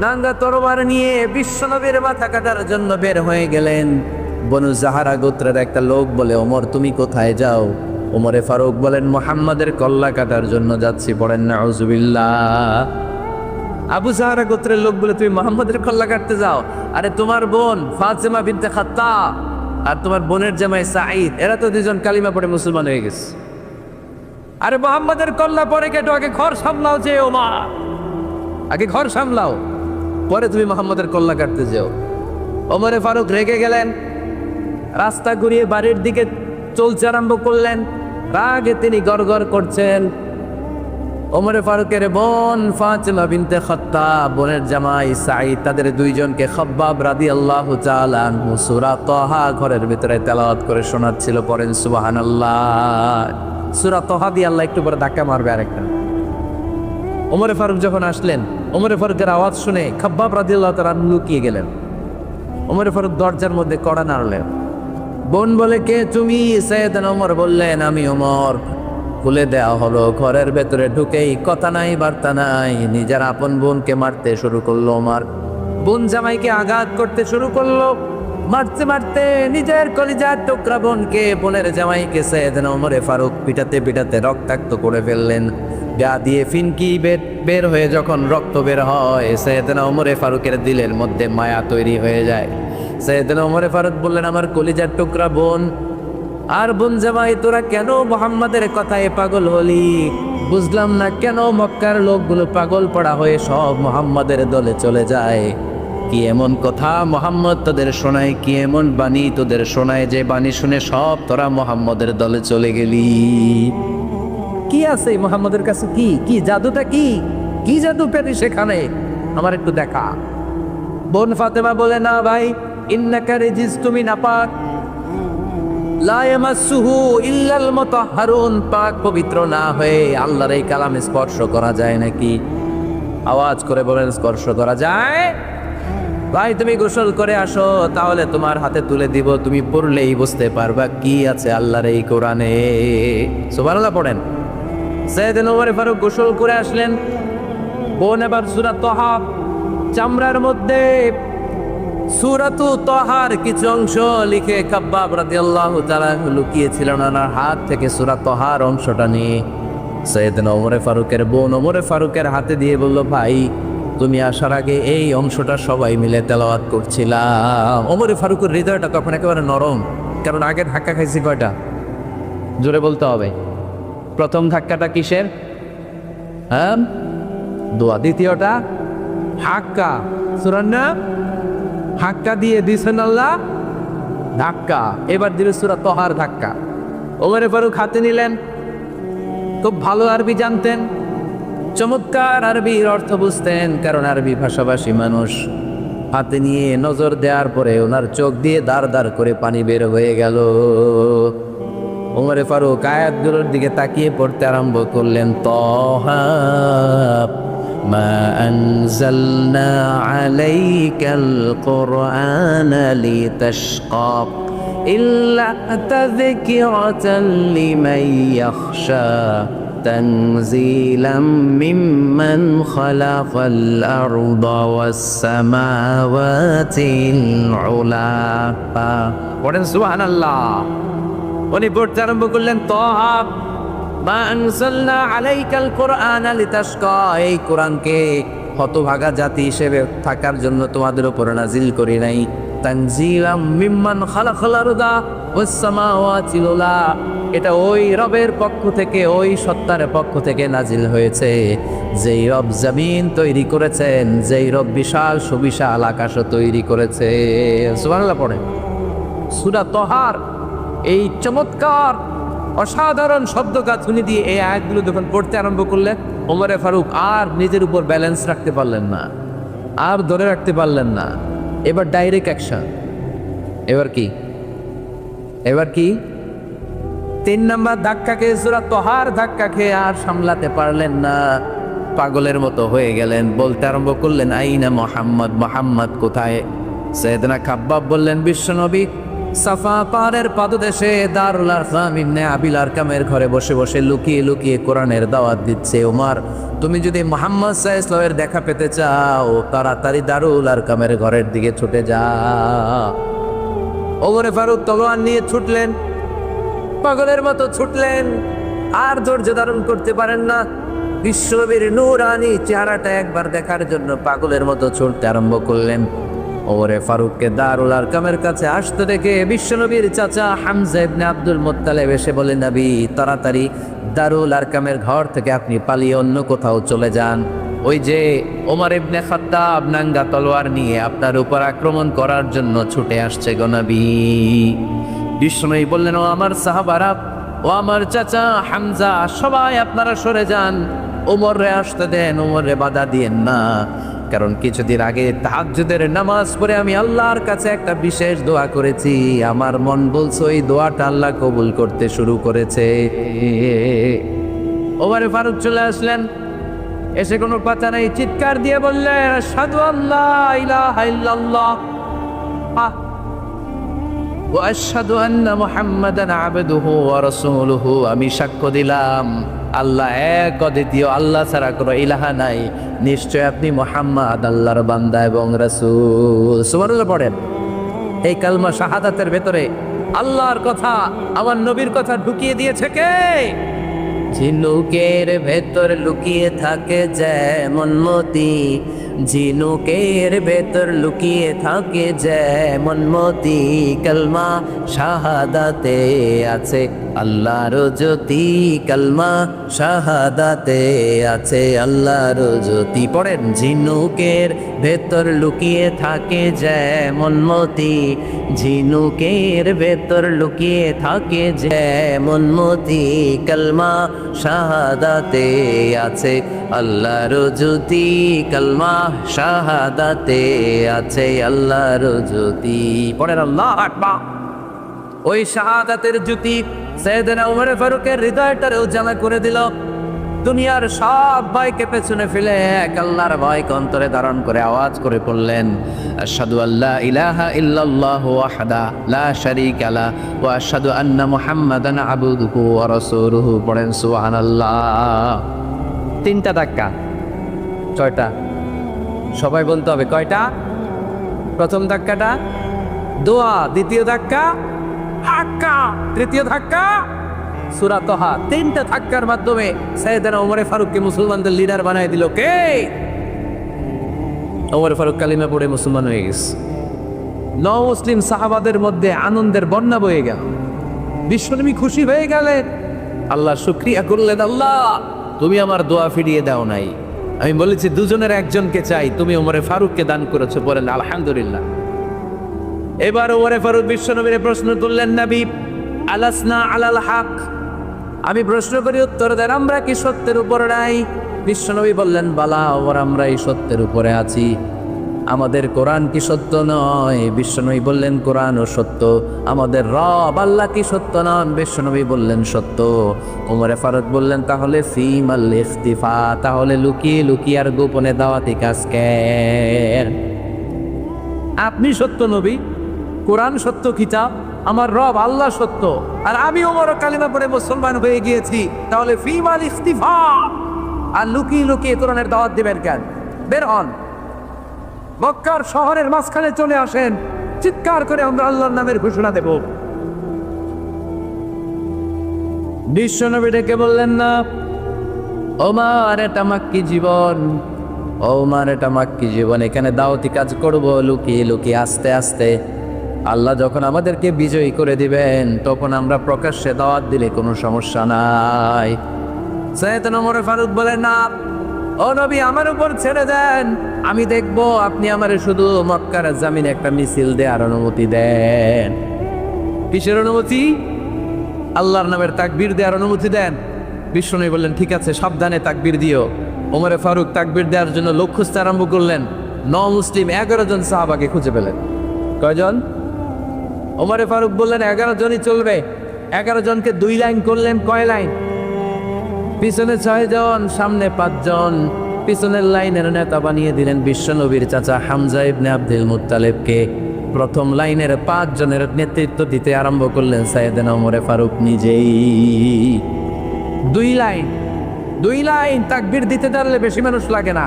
নাঙ্গা তরবারি নিয়ে বিশ্বনবীর মাথা কাটার জন্য বের হয়ে গেলেন। বনু জাহারা গোত্রের একটা লোক বলে, ওমর তুমি কোথায় যাও? ওমরে ফারুক বলেন, মুহাম্মাদের কল্লা কাটার জন্য যাচ্ছি। পড়েন নাউজুবিল্লাহ। আবু জাহারা গোত্রের লোক বলে তুমি মুহাম্মাদের কল্লা কাটতে যাও? আরে তোমার বোন ফাতেমা বিনতে খাত্তাব আর তোমার বোনের জামাই সাঈদ, এরা তো 2জন কালিমা পড়ে মুসলমান হয়ে গেছে। আরে মুহাম্মাদের কল্লা পরে কেটো, আগে ঘর সামলাও। যে ওমর আগে ঘর সামলাও, পরে তুমি মুহাম্মাদের কল্লা কাটতে যাও। ওমরে ফারুক রেগে গেলেন, রাস্তা ঘুরিয়ে বাড়ির দিকে চলতে আরম্ভ করলেন। রাগে তিনি গড়গড় করছেন। ওমরে ফারুকের বোন ফাতেমা বিনতে খাত্তাব, বোনের জামাই সাঈদ, তাদের 2জনকে খাব্বাব রাদিয়াল্লাহু তাআলা আনহু সূরা তাহা ঘরের ভিতরে তেলাওয়াত করে শোনাচ্ছিল। পড়েন সুবহানাল্লাহ। সূরা তাহা দিয়ে আল্লাহ একটু পরে ধাক্কা মারবে আরেকটা। ওমরে ফারুক যখন আসলেন, ওমরে ফারুকের আওয়াজ শুনে খাব্বাব রাদিয়াল্লাহু তাআলা আনহু লুকিয়ে গেলেন। ওমরে ফারুক দরজার মধ্যে কড়া নাড়লেন। বোন বলে, কে তুমি? সাইয়েদনা ওমর বললেন, আমি ওমর। খুলে দেওয়া হলো। ঘরের ভেতরে ঢুকেই কথা নাই বার্তা নাই, নিজের আপন বোনকে মারতে শুরু করলো ওমর। বোন জামাইকে আঘাত করতে শুরু করলো। মারতে মারতে নিজের কলিজার টুকরা বোনকে, বোনের জামাইকে সাইয়েদনা ওমরে ফারুক পিটাতে পিটাতে রক্তাক্ত করে ফেললেন। গা দিয়ে ফিনকি বের হয়ে যখন রক্ত বের হয়, সাইয়েদনা ওমরে ফারুকের দিলের মধ্যে মায়া তৈরি হয়ে যায়। সাইয়েদনা ওমরে ফারুক বললেন, আমার কলিজার টুকরা বোন আর বোন জামাই, তোরা কেন মুহাম্মাদের কথায় পাগল হলি? বুঝলাম না কেন মক্কার লোকগুলো পাগল পড়া হয়ে সব মুহাম্মাদের দলে চলে যায়। কি এমন কথা মুহাম্মদ তোদের শোনায়, কি এমন বাণী তোদের শোনায় যে বাণী শুনে সব তোরা মুহাম্মাদের দলে চলে গেলি? কি আছে মুহাম্মাদের কাছে? কি কি জাদুটা? কি কি জাদু পেলি সেখানে? আমার একটু দেখা। বোন ফাতেমা বলে, না ভাই, ইন্নাকা রিজিস, তুমি নাপাক, লা ইয়ামাসসুহু ইল্লাল মুতাহহারুন, পাক পবিত্র না হয়ে আল্লাহর এই কালাম স্পর্শ করা যায় নাকি? আওয়াজ করে বলেন, স্পর্শ করা যায়? ভাই তুমি গোসল করে আসো, তাহলে তোমার হাতে তুলে দিব, তুমি পড়লেই বুঝতে পারবা কি আছে আল্লাহর এই কোরআনে। সুবহানাল্লাহ পড়েন। সাইয়েদনা ওমর ফারুক গোসল করে আসলেন। বোন এবার সূরা তাহা চামড়ার মধ্যে সূরাতু তাহার কিছু অংশ লিখে খাব্বাব রাদিয়াল্লাহু তাআলা লুকিয়েছিলেন, ওনার হাত থেকে সূরা তাহার অংশটা নিয়ে সাইয়েদনা ওমরে ফারুকের বোন ওমরে ফারুকের হাতে দিয়ে বলল, ভাই তুমি আসার আগে এই অংশটা সবাই মিলে তেলাওয়াত করছিলাম। ওমরে ফারুকের হৃদয়টা তখন একেবারে নরম, কারণ আগে ধাক্কা খাইছি কয়টা? জোরে বলতে হবে। প্রথম ধাক্কাটা কিসের? হ্যাঁ, দোয়া। দ্বিতীয়টা হাক্কা, সূরার নাম হাক্কা দিয়ে দিছেন আল্লাহ ধাক্কা, এবার দিল সূরা তহার ধাক্কা। ওমরে ফারুক হাতে নিলেন, খুব ভালো আরবি জানতেন, চমৎকার আরবির অর্থ বুঝতেন, কারণ আরবি ভাষাভাষী মানুষ। হাতে নিয়ে নজর দেওয়ার পরে ওনার চোখ দিয়ে দাঁড় দাঁড় করে পানি বের হয়ে গেল। ওমরে ফারুক আয়াতগুলোর দিকে তাকিয়ে পড়তে আরম্ভ করলেন, তহা মা আনজালনা আলাইকাল কুরআনা লিতাশকা ইল্লা তাযকিরাতান লিমান ইয়াখশা তানজিলাম মিম্মান খালাকাল আরদা ওয়াস সামাওয়াতিল উলা। পড়েন সুবহানাল্লাহ। উনি পড়তে আরম্ভ করলেন, তহা মা আনজালনা আলাইকাল কুরআনা লিতাশকা, এই কোরআনকে হতভাগা জাতি হিসেবে থাকার জন্য তোমাদের উপর নাজিল করি নাই। তানজিলাম মিম্মান খালাকাল আরদা ওয়াস সামাওয়াতিল উলা, এটা ওই রবের পক্ষ থেকে, ওই সত্তার পক্ষ থেকে নাজিল হয়েছে, যেই রব জমিন তৈরি করেছেন, যেই রব বিশাল সুবিশাল আকাশও তৈরি করেছে। সুবহানাল্লাহ পড়ে। সূরা তহার এই চমৎকার অসাধারণ শব্দ গাঁথুনি দিয়ে এই আয়াতগুলো যখন পড়তে আরম্ভ করলেন, ওমরে ফারুক আর নিজের উপর ব্যালেন্স রাখতে পারলেন না, আর ধরে রাখতে পারলেন না। এবার ডাইরেক্ট অ্যাকশন। এবার কি 3 নাম্বার ধাক্কা খেয়ে, সূরা তহার ধাক্কা খেয়ে আর সামলাতে পারলেন না, পাগলের মতো হয়ে গেলেন। বলতে আরম্ভ করলেন, আইনা মুহাম্মদ, মুহাম্মদ কোথায়? সাইয়েদনা খাব্বাব বললেন, বিশ্বনবী সাফা পাহাড়ের পাদদেশে দারুল আরকাম ইবনে আবিল আরকামের ঘরে বসে বসে লুকিয়ে লুকিয়ে কোরআনের দাওয়াত দিচ্ছে। ওমর, তুমি যদি মুহাম্মদ সাল্লাল্লাহু আলাইহি ওয়াসাল্লামের দেখা পেতে চাও, তাড়াতাড়ি দারুল আরকামের ঘরের দিকে ছুটে যাও। ওমরে ফারুক তলোয়ার নিয়ে ছুটলেন, পাগলের মতো ছুটলেন, আর ধৈর্য ধারণ করতে পারেন না। বিশ্বনবীর নূরানি চেহারাটা একবার দেখার জন্য পাগলের মতো ছুটতে আরম্ভ করলেন। ওমরে ফারুককে দারুল আরকামের কাছে আসতে দেখে বিশ্বনবীর চাচা হামজা ইবনে আব্দুল মুত্তালিব এসে বলে, নবী, তাড়াতাড়ি দারুল আরকামের ঘর থেকে আপনি পালিয়ে অন্য কোথাও চলে যান। ওই যে ওমর ইবনে খাত্তাব নাঙ্গা তলোয়ার নিয়ে আপনার উপর আক্রমণ করার জন্য ছুটে আসছে গো নবী। বিশ্বনবী বললেন, ও আমার সাহাবারা, ও আমার চাচা হামজা, সবাই আপনারা সরে যান, ওমরে আসতে দেন, ওমরে বাধা দিয়েন না। কারণ কিছুদিন আগে তাহাজ্জুদের নামাজ পড়ে আমি আল্লাহর কাছে একটা বিশেষ দোয়া করেছি, আমার মন বলছে ওই দোয়াটা আল্লাহ কবুল করতে শুরু করেছে। ওমরে ফারুক চলে আসলেন, এসে কোনো কথা নেই, চিৎকার দিয়ে বললেন, আশহাদু আল্লা ইলাহা ইল্লাল্লাহ ওয়া আশহাদু আন্না মুহাম্মাদান আবদুহু ওয়া রাসূলুহু, আমি সাক্ষ্য দিলাম আল্লাহ এক, অদ্বিতীয়, আল্লাহ ছাড়া কোনো ইলাহা নাই, নিশ্চয় আপনি মুহাম্মদ আল্লাহর বান্দা এবং রাসূল। সুবহানাল্লাহ পড়েন। এই কালমা শাহাদাতের ভেতরে আল্লাহর কথা, আমার নবীর কথা ঢুকিয়ে দিয়েছে কে? ঝিনুকের ভেতর লুকিয়ে থাকে যেমন মতি, ঝিনুকের ভেতর লুকিয়ে থাকে যেমন মতি, কালমা শাহাদাতে আছে আল্লাহর জ্যোতি, কালমা শাহাদাতে আছে আল্লাহর জ্যোতি। পড়েন, ঝিনুকের ভেতর লুকিয়ে থাকে যেমন মতি, ঝিনুকের ভেতর লুকিয়ে থাকে যেমন মতি, কালমা শাহাদাতে আছে আল্লাহর জ্যোতি, কালমা শাহাদাতে আছে আল্লাহর জ্যোতি। পড়েন আল্লাহু আকবার। ওই শাহাদাতের জ্যোতি সাইয়েদনা ওমর ফারুকের হৃদয়টারেও জানা করে দিল। দুনিয়ার সব ভয়কে পেছনে ফেলে এক আল্লাহর ভয়কে অন্তরে ধারণ করে আওয়াজ করে পড়লেন, আশহাদু আল্লা ইলাহা ইল্লাল্লাহু ওয়াহদা লা শারীকা লা ওয়া আশহাদু আন্না মুহাম্মাদান আবদুহু ওয়া রাসূলুহু। পড়েন সুবহানাল্লাহ। 3টা ধাক্কা, 6টা, সবাই বলতে হবে কয়টা? প্রথম ধাক্কাটা দোয়া, দ্বিতীয় ধাক্কা ধাক্কা, তৃতীয় ধাক্কা সূরা তহা। 3টা ধাক্কার মাধ্যমে সাইয়েদনা ওমর ফারুককে মুসলমানদের লিডার বানায় দিল কে? ওমর ফারুক কালিমা পড়ে মুসলমান হয়ে গেছে। মুসলিম সাহাবাদের মধ্যে আনন্দের বন্যা বয়ে গেল। বিশ্বনবী খুশি হয়ে গেলেন, আল্লাহ শুকরিয়া করলেন, আল্লাহ তুমি আমার দোয়া ফিরিয়ে দাও নাই, আমি বলেছি দুজনের একজনকে চাই, তুমি ওমর ফারুককে দান করেছো। বলেন আলহামদুলিল্লাহ। এবার ওমরে ফারুক বিশ্বনবীর প্রশ্ন তুললেন, নবী আলাসনা আলাল হক, আমি প্রশ্ন করি উত্তর দেন, আমরা কি সত্যের উপর নাই? বিশ্বনবী বললেন, বালা ওমর, আমরা এই সত্যের উপরে আছি। আমাদের কোরআন কি সত্য নয়? বিশ্বনবী বললেন, কোরআনও সত্য। আমাদের রব আল্লাহ কি সত্য নন? বিশ্বনবী বললেন, সত্য। ওমরে ফারুক বললেন, তাহলে ফিমাল ইখতিফা, তাহলে লুকিয়ে লুকিয়ে আর গোপনে দাওয়াতি কাজ কেন? আপনি সত্য নবী, কোরআন সত্য কিতাব, আমার রব আল্লাহ সত্য, আর আমি ওমর কালিমা পড়ে মুসলমান হয়ে গিয়েছি, তাহলে ফিমাল ইখতিফা, আর লুকিয়ে লুকিয়ে কোরআনের দাওয়াত দিবেন কেন? বের হন, মক্কার শহরের মাঝখানে চলে আসেন, চিৎকার করে আমরা আল্লাহর নামের ঘোষণা দেব। বিশ্বনবী ডেকে বললেন, না ওমর, এটা মাক্কি জীবন, ওমর এটা মাক্কি জীবন, এখানে দাওয়াতি কাজ করব লুকিয়ে লুকিয়ে, আস্তে আস্তে। আল্লাহ যখন আমাদেরকে বিজয়ী করে দিবেন, তখন আমরা প্রকাশ্যে দাওয়াত দিলে কোনো সমস্যা নাই। সাইয়েদনা ওমর ফারুক বলেন, না ও নবী, আমার উপর ছেড়ে দেন, আমি দেখব আপনি আমারে শুধু মক্কার জামিনে একটা মিছিল দেওয়ার অনুমতি দেন। কিসের অনুমতি? আল্লাহর নামের তাকবীর দেওয়ার অনুমতি দেন। বিশ্বনবী বললেন, ঠিক আছে, সাবধানে তাকবীর দিও। ওমরে ফারুক তাকবীর দেওয়ার জন্য লোক খুঁজতে আরম্ভ করলেন। মুসলিম 11 জন সাহাবাকে খুঁজে পেলেন। কয়জন? ওমরে ফারুক বললেন, 11 জনই চলবে। 11 জনকে 2 লাইন করলেন। কয় লাইন? পিছনে 6 জন, সামনে 5 জন। পিছনের লাইনের নেতা বানিয়ে দিলেন বিশ্বনবীর চাচা হামজা ইবনে আব্দুল মুত্তালিবকে। প্রথম লাইনের 5 জনের নেতৃত্ব দিতে আরম্ভ করলেন সাইয়েদনা ওমরে ফারুক নিজেই। 2 লাইন তাকবীর দিতে পারলে বেশি মানুষ লাগে না,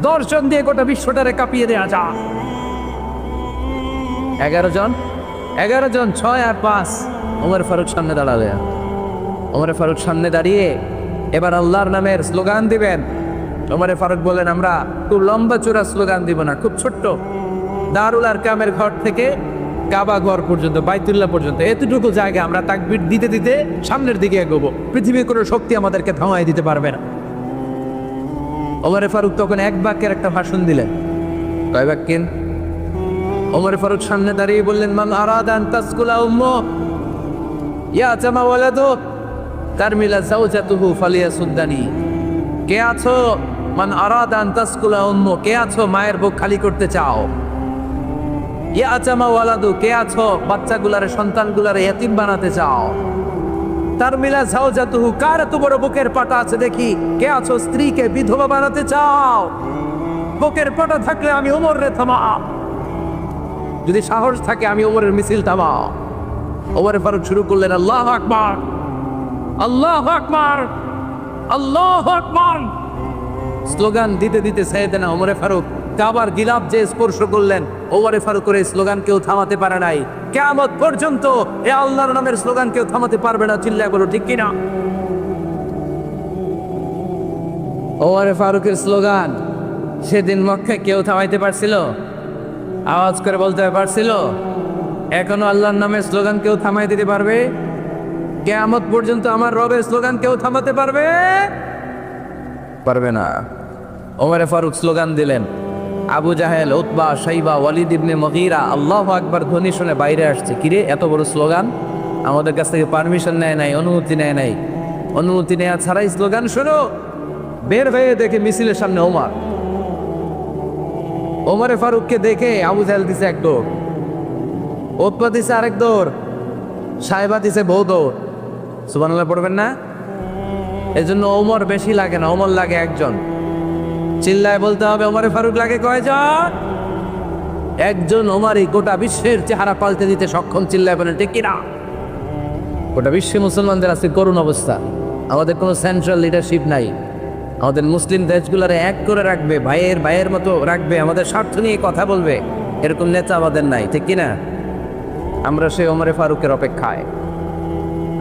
10 জন দিয়ে গোটা বিশ্বটারে কাঁপিয়ে দেওয়া যা। 11 জন, 6 আর 5। ওমর ফারুক সামনে দাঁড়ালেন। ওমরে ফারুক সামনে দাঁড়িয়ে এবার আল্লাহর নামের স্লোগান দিবেন। ওমরে ফারুক বলেন, আমরা খুব লম্বা চূড়া স্লোগান দিব না, খুব ছোট্ট, দারুল আরকামের ঘর থেকে কাবা ঘর পর্যন্ত, বাইতুল্লাহ পর্যন্ত, এতটুকু জায়গা আমরা তাকবীর দিতে দিতে সামনের দিকে এগোবো। পৃথিবীর কোনো শক্তি আমাদেরকে থামাই দিতে পারবে না। ওমরে ফারুক তখন 1 বাক্যের একটা ভাষণ দিলেন। কয় বাক্যের? ওমরে ফারুক সামনে দাঁড়িয়ে বললেন, মান আরাদা আন তাসকুলা উম্মু ইয়াতামা ওয়ালাদু তারমিলা যাওজাতুহু ফালিয়াসুদ্দানি। কে আছো? মান আরাদা আন তাসকুলা উম্মু, কে আছো মায়ের বুক খালি করতে চাও? ইয়াতামা ওয়ালাদু, কে আছো বাচ্চাগুলারে, সন্তানগুলারে ইয়াতিম বানাতে চাও? তারমিলা যাওজাতুহু, কার এত বড় বুকের পাটা আছে দেখি, কে আছো স্ত্রীকে বিধবা বানাতে চাও? বুকের পাটা থাকলে আমি ওমর রে থামাও, যদি সাহস থাকে আমি ওমরের মিছিল থামাও। ওমরে ফারুক শুরু করলেন, আল্লাহু আকবার, আল্লাহু আকবার, আল্লাহু আকবার। স্লোগান দিতে দিতে সাইয়েদনা ওমরে ফারুক কাবার গিলাফ যে স্পর্শ করলেন, ওমরে ফারুকের এই স্লোগান কেউ থামাতে পারে নাই। কিয়ামত পর্যন্ত এ আল্লাহর নামের স্লোগান কেউ থামাতে পারবে না। চিল্লায় বলো ঠিক কিনা? ওমরে ফারুকের স্লোগান সেদিন মক্কায় কেউ থামাইতে পারছিল? আওয়াজ করে বলতে পারছিল? এখনো আল্লাহর নামের স্লোগান কেউ থামাই দিতে পারবে? কিয়ামত পর্যন্ত আমার রবের স্লোগান কেউ থামাতে পারবে? পারবে না। ওমরে ফারুক স্লোগান দিলেন। আবু জাহেল, উতবা, শাইবা, ওয়ালিদ ইবনে মুগীরা আল্লাহু আকবার ধ্বনি শুনে বাইরে আসছে। কিরে, এত বড় স্লোগান, আমাদের কাছ থেকে পারমিশন নেয় নাই, অনুমতি নেয় নাই। অনুমতি নেওয়া ছাড়াই স্লোগান শুনো। বের হয়ে দেখে মিছিলের সামনে ওমর। ওমরে ফারুককে দেখে আবু জাহেল দিছে 1 দৌড়, উতবা দিছে আরেক দৌড়, শাইবা দিছে বহু দৌড়। সুবহানাল্লাহ পড়বেন না? এজন্য ওমর বেশি লাগে না, ওমর লাগে 1 জন। চিল্লায় বলতে হবে, ওমরে ফারুক লাগে কয়জন? 1 জন। ওমরই গোটা বিশ্বের চেহারা পাল্টে দিতে সক্ষম। চিল্লায় বলেন ঠিক কিনা? গোটা বিশ্বে মুসলমানদের আজকে করুণ অবস্থা। আমাদের কোনো সেন্ট্রাল লিডারশিপ নাই। আমাদের মুসলিম দেশগুলোরে এক করে রাখবে, ভাইয়ের মতো রাখবে, আমাদের স্বার্থ নিয়ে কথা বলবে, এরকম নেতা আমাদের নাই। ঠিক কিনা? আমরা সেই ওমরে ফারুকের অপেক্ষায়,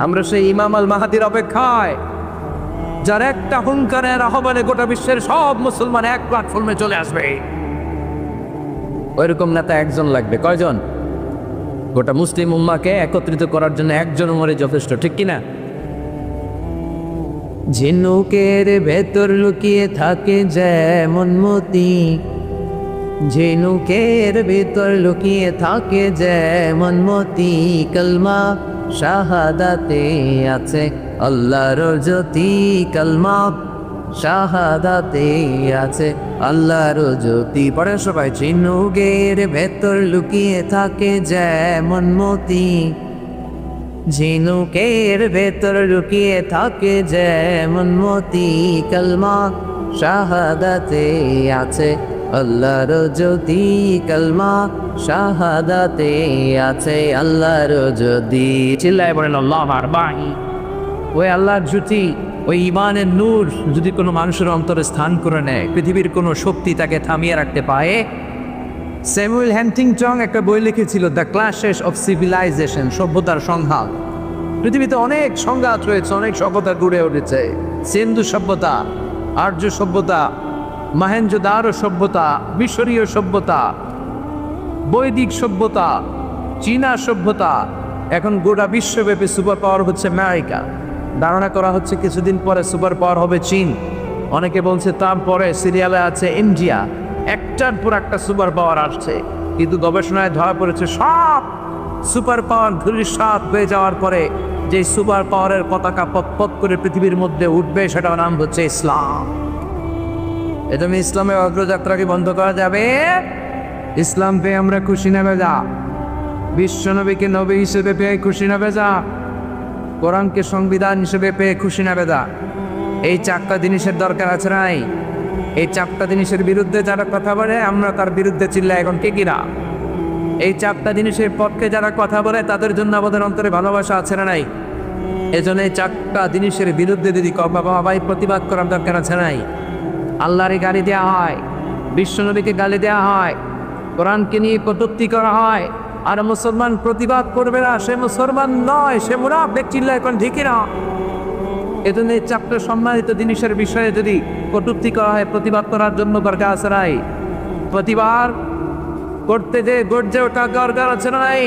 আমরা সেই ইমাম আল মাহাদির অপেক্ষায়, যার একটা হুঙ্কারের আহ্বানে গোটা বিশ্বের সব মুসলমান এক প্ল্যাটফর্মে চলে আসবে। ওইরকম নেতা 1 জন লাগবে। কয়জন? গোটা মুসলিম উম্মাকে একত্রিত করার জন্য 1 জন ওমরে যথেষ্ট। ঠিক কিনা? ঝিনুকের ভেতর লুকিয়ে থাকে যেমন মতি, ঝিনুকের ভিতর লুকিয়ে থাকে যেমন মতি, কলমা শাহাদাতে আছে আল্লাহর জ্যোতি, কলমা শাহাদাতে আছে আল্লাহর জ্যোতি। পড়ে সবাই। ঝিনুকের ভেতর লুকিয়ে থাকে যেমন মতি, ঝিনুকের ভেতর লুকিয়ে থাকে যেমন মতি, কলমা শাহাদাতে আছে আল্লাহর জ্যোতি, কলমা শাহাদাতে আছে আল্লাহর জ্যোতি। চিল্লায় বলেন আল্লাহু আকবার। ওই আল্লাহর জ্যোতি, ওই ইমানের নূর যদি কোনো মানুষের অন্তরে স্থান করে নেয়, পৃথিবীর কোনো শক্তি তাকে থামিয়ে রাখতে পারে। স্যামুয়েল হ্যান্টিংটন একটা বই লিখেছিল, দ্য ক্লাশেস অফ সিভিলাইজেশন, সভ্যতার সংঘাত। পৃথিবীতে অনেক সংঘাত রয়েছে, অনেক সভ্যতা গড়ে উঠেছে। সিন্ধু সভ্যতা, আর্য সভ্যতা, মহেঞ্জোদারো সভ্যতা, মিশরীয় সভ্যতা, বৈদিক সভ্যতা, চীনা সভ্যতা। এখন গোটা বিশ্বব্যাপী সুপার পাওয়ার হচ্ছে আমেরিকা। ধারণা করা হচ্ছে কিছুদিন পরে সুপার পাওয়ার হবে চীন। অনেকে বলছে তারপরে সিরিয়ালে আছে ইন্ডিয়া। একটার পর একটা সুপার পাওয়ার আসছে, কিন্তু গবেষণায় ধরা পড়েছে সব সুপার পাওয়ার ধূলিসাৎ হয়ে যাওয়ার পরে যে সুপার পাওয়ারের পতাকা পথ করে পৃথিবীর মধ্যে উঠবে, সেটার নাম হচ্ছে ইসলাম। এজন্য ইসলামের অগ্রযাত্রাকে বন্ধ করা যাবে। ইসলাম পেয়ে আমরা খুশি না বেজা, বিশ্বনবীকে নবী হিসেবে পেয়ে খুশি না বেজা, কোরআনকে সংবিধান হিসেবে পেয়ে খুশি না বেজা। এই চারটা জিনিসের দরকার আছে নাই? এই চারটা জিনিসের বিরুদ্ধে যারা কথা বলে আমরা তার বিরুদ্ধে চিল্লাই এখন কে কিনা? এই চারটা জিনিসের পক্ষে যারা কথা বলে তাদের জন্য আমাদের অন্তরে ভালোবাসা আছে না নাই? এজন্য এই চারটা জিনিসের বিরুদ্ধে যদি বাবাই প্রতিবাদ করার দরকার আছে নাই? আল্লাহরে গালি দেওয়া হয়, বিশ্বনবীকে গালি দেওয়া হয়, কোরআনকে নিয়ে কটূক্তি করা হয়, আর মুসলমান প্রতিবাদ করবে না, সে মুসলমান নয়, সে মুনাফিক। চিল্লা এখন ঠিকই না? এজন্য এই চারটা সম্মানিত জিনিসের বিষয়ে যদি কটূক্তি করা হয়, প্রতিবাদ করার জন্য দরকার আছে নাই? প্রতিবাদ করতে যে গর্জে ওঠা দরকার আছে নাই?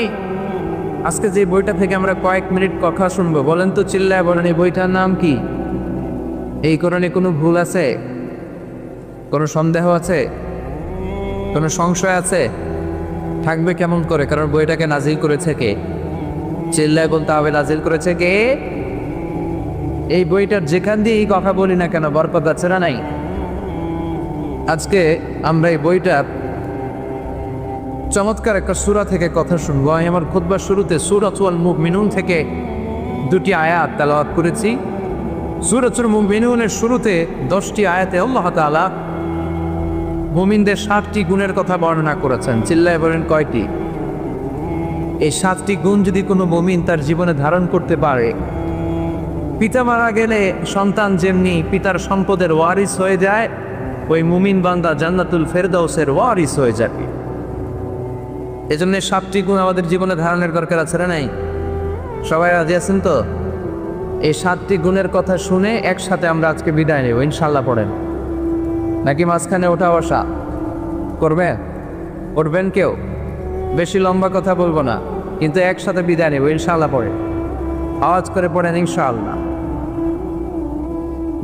আজকে যে বইটা থেকে আমরা কয়েক মিনিট কথা শুনবো, বলেন তো চিল্লায় বলেন, এই বইটার নাম কি? এই কোরআনে কোনো ভুল আছে? কোনো সন্দেহ আছে? কোনো সংশয় আছে? থাকবে কেমন করে? কারণ বইটাকে নাজিল করেছে কে? চিল্লায় বলতে হবে, নাজিল করেছে কে? এই বইটার যেখান দিয়ে এই কথা বলি না কেন বরকত আছে না নাই? আজকে আমরা এই বইটা চমৎকার একটা সূরা থেকে কথা শুনবো। আমি আমার খুতবার শুরুতে সূরাতুল মুমিনুন থেকে দুটি আয়াত তেলাওয়াত করেছি। সূরাতুল মুমিনুনের শুরুতে 10টি আয়াতে আল্লাহ তাআলা মুমিনদের 7টি গুণের কথা বর্ণনা করেছেন। চিল্লায় বলেন কয়টি? এই 7টি গুণ যদি কোনো মুমিন তার জীবনে ধারণ করতে পারে, পিতা মারা গেলে সন্তান যেমনি পিতার সম্পদের ওয়ারিস হয়ে যায়, ওই মুমিন বান্দা জান্নাতুল ফেরদাউসের ওয়ারিস হয়ে যাবে। এজন্য 7টি গুণ আমাদের জীবনে ধারণের দরকার আছে না নাই? সবাই রাজি আছেন তো? এই 7টি গুণের কথা শুনে একসাথে আমরা আজকে বিদায় নেব ইনশাল্লাহ। পড়েন নাকি মাঝখানে ওঠা বসা করবেন? করবেন কেউ? বেশি লম্বা কথা বলবো না, কিন্তু একসাথে বিদায় নেব ইনশাল্লাহ। পড়ে আওয়াজ করে পড়েন ইনশাআল্লাহ।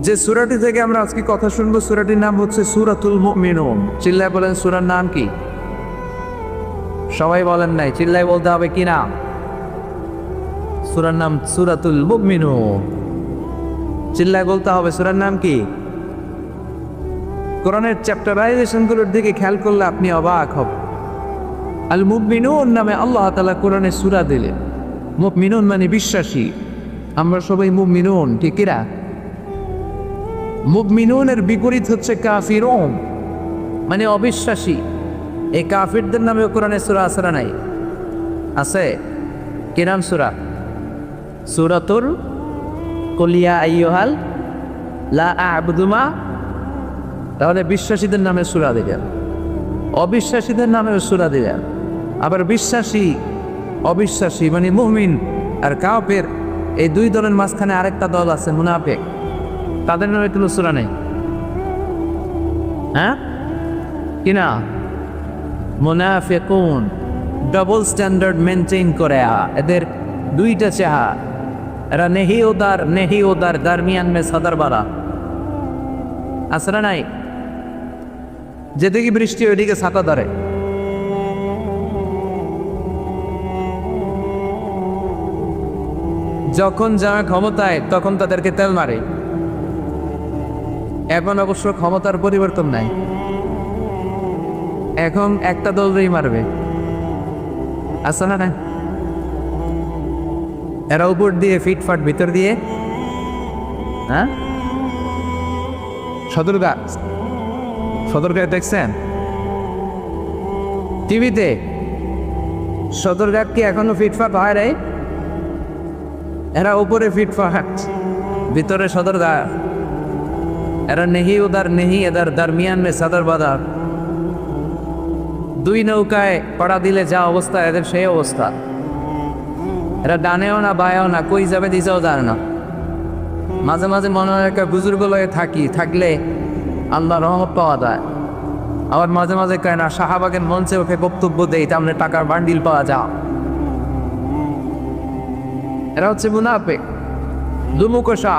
যে সূরাটি থেকে আমরা আজকে কথা শুনবো, সূরাটির নাম হচ্ছে সূরাতুল মুমিনুন। চিল্লায় বলেন সূরার নাম কি? সবাই বলেন নাই, চিল্লায় বলতে হবে কি নাম? সূরার নাম সূরাতুল মুমিনুন। চিল্লায় বলতে হবে সূরার নাম কি? কোরআনের চ্যাপ্টারাইজেশনগুলোর দিকে খেয়াল করলে আপনি অবাক হবেন। আল মুমিনুন নামে আল্লাহ তাআলা কোরআনে সূরা দিলেন। মুমিনুন মানে বিশ্বাসী। আমরা সবাই মুমিনুন, ঠিক কিনা? মুমিনুনের বিপরীত হচ্ছে কাফিরুন, মানে অবিশ্বাসী। এই কাফিরদের নামে কোরআনে সূরা আছে না নাই? আছে। কি নাম সূরা? সূরাতুল কুল ইয়া আইয়ুহাল লা আ'বুদু মা। তাহলে বিশ্বাসীদের নামে সূরা দিলেন, অবিশ্বাসীদের নামে সূরা দিলেন। আবার বিশ্বাসী অবিশ্বাসী মানে মুমিন আর কাফের, এই দুই দলের মাঝখানে আরেকটা দল আছে মুনাফিক, তাদের নামে কোনো সূরা নেই। হ্যাঁ কিনা? মুনাফিকুন ডাবল স্ট্যান্ডার্ড মেনটেইন করে, এদের দুইটা চেহারা। এরা নেহি ওদার দারমিয়ান মে সাদার বারা আছে না নাই? যেদিকে বৃষ্টি ওইদিকে ছাতা ধরে। যখন যারা ক্ষমতায় তখন তাদেরকে তেল মারে। এখন অবশ্য ক্ষমতার পরিবর্তন নাই, এখন একটা দলই মারবে, আছে না? না, এরা উপর দিয়ে ফিটফাট ভিতর দিয়ে। হ্যাঁ, সদরঘাট দেখছেন টিভিতে? সদরঘাট কি এখনো ফিটফাট হয় রে? এরা উপরে ফিটফাট, ভিতরে সদরঘাট। এরা নেহি উদার নেহি এদার দরমিয়ান মে সদর বাজার। দুই নৌকায় পড়া দিলে যা অবস্থা এদের সেই অবস্থা। এরা ডানেও না বায়েও না, কই যাবে দিছেও জানে না। মাঝে মাঝে মনে হয় একটা বুজুর্গ লয়ে থাকলে আল্লাহ রহমত পাওয়া যায়। আবার মাঝে মাঝে কয় না, শাহবাগের মঞ্চে ওকে বক্তব্য দেয় তাহলে টাকার বান্ডিল পাওয়া যায়। এরা হচ্ছে মুনাফিক, দুমুখোশা,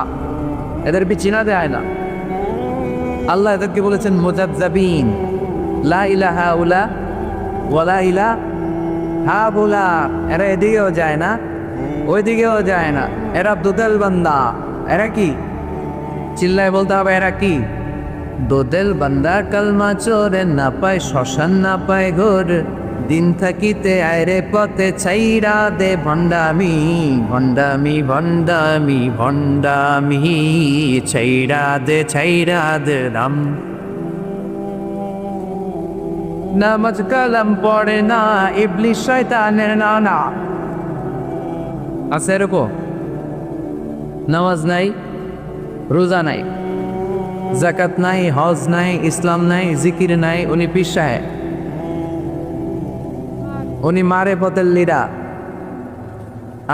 এদের চিনা দেয় না। আল্লাহ এদেরকে বলেছেন মুজাজ্জাবিন, লা ইলাহা উলা ওয়ালা ইলাহা বুলা। এরা এদিকেও যায় না ওইদিকেও যায় না, এরা দুদেল বান্দা। এরা কি চিল্লায় বলতে হবে, এরা কি দোদেল বান্দা। কালমা চোরে না পায় শ্মশান না পায় ঘোর, দিন থাকিতে আয়রে পথে ছাইরা দে ভণ্ডামি ভণ্ডামি ভণ্ডামি ভণ্ডামি, ছাইরা দে রাম। নামাজ কালাম পড়ে না, ইবলিশ শয়তানের নানা। আছে এরকম? নামাজ নাই, রোজা নাই, জাকাত নাই, হজ নাই, ইসলাম নাই, জিকির নাই, উনি পীর সাহেব, উনি মারে পথের লিডার।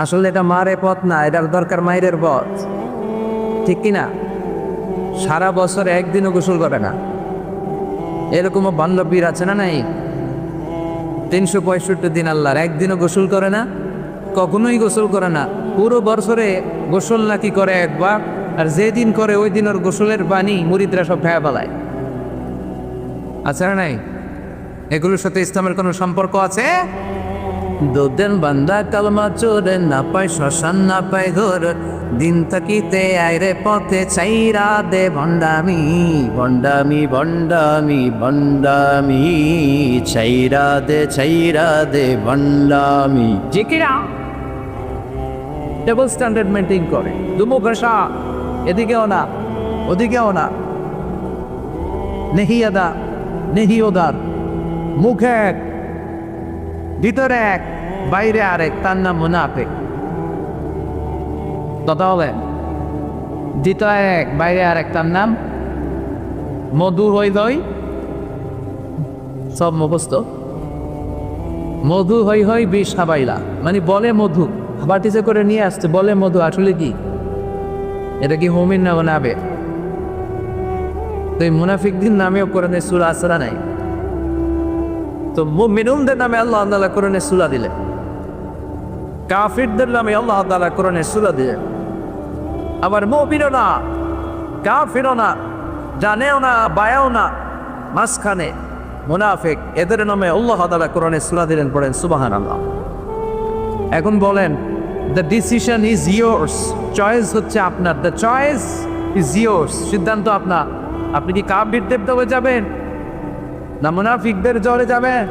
আসলে এটা মারে পথ না, এটার দরকার মায়ের পথ, ঠিক কিনা? সারা বছর একদিনও গোসল করে না, এরকমও বান্ধবীর আছে না? নাই, 365 দিন আল্লাহর, একদিনও গোসল করে না, কখনোই গোসল করে না। পুরো বছরে গোসল নাকি করে একবার, আর যেদিন করে ওই দিন ওর গোসলের পানি মুরিদরা সব খেয়ে ফেলায়। আছে না? নাই। এগুলোর সাথে ইসলামের কোনো সম্পর্ক আছে? দোদেন বান্দা কালমা চোরে না পায় শ্মশান না পায় ঘোর, দিন থাকিতে আইরে পথে ছাইরা দে ভণ্ডামি ভণ্ডামি ভণ্ডামি ভণ্ডামি, ছাইরা দে ভণ্ডামি। জিকিরা ডাবল স্ট্যান্ডার্ড মেনটেন করে, দুমুখোশা, এদিকেও না ওদিকেও না, নেহি আদা নেহি ওদার, মুখে এক ভিতরে এক বাইরে আরেক, তার নাম মুনাফিক। কথা হবে, ভিতরে এক বাইরে আরেক, তার নাম মধু হই দই। সব মুখস্থ, মধু হই হই বিষ হাবাইলা, মানে বলে মধু, বাটিতে করে নিয়ে আসছে, বলে মধু। আসলে কি এটা কি মুমিন না মুনাফিক? তো এই মুনাফিকদের নামেও কোরআনে সূরা আসরা নাই। তো মুমিনুনদের নামে আল্লাহ তাআলা কোরআনে সূরা দিলেন, কাফিরদের নামে আল্লাহ তাআলা কোরআনে সূরা দিলেন। আবার মুমিনও না কাফিরও না, জানেও না বায়াও না, মাঝখানে মুনাফিক, এদের নামে আল্লাহ তাআলা কোরআনে সূরা দিলেন। পড়েন সুবহানাল্লাহ। এখন বলেন, the decision is yours, choice হচ্ছে আপনার, দ্য চয়েস ইজ ইয়োর্স, সিদ্ধান্ত আপনার। আপনি কি কাফিরদের দলে যাবেন, না মুনাফিকদের দলে যাবেন,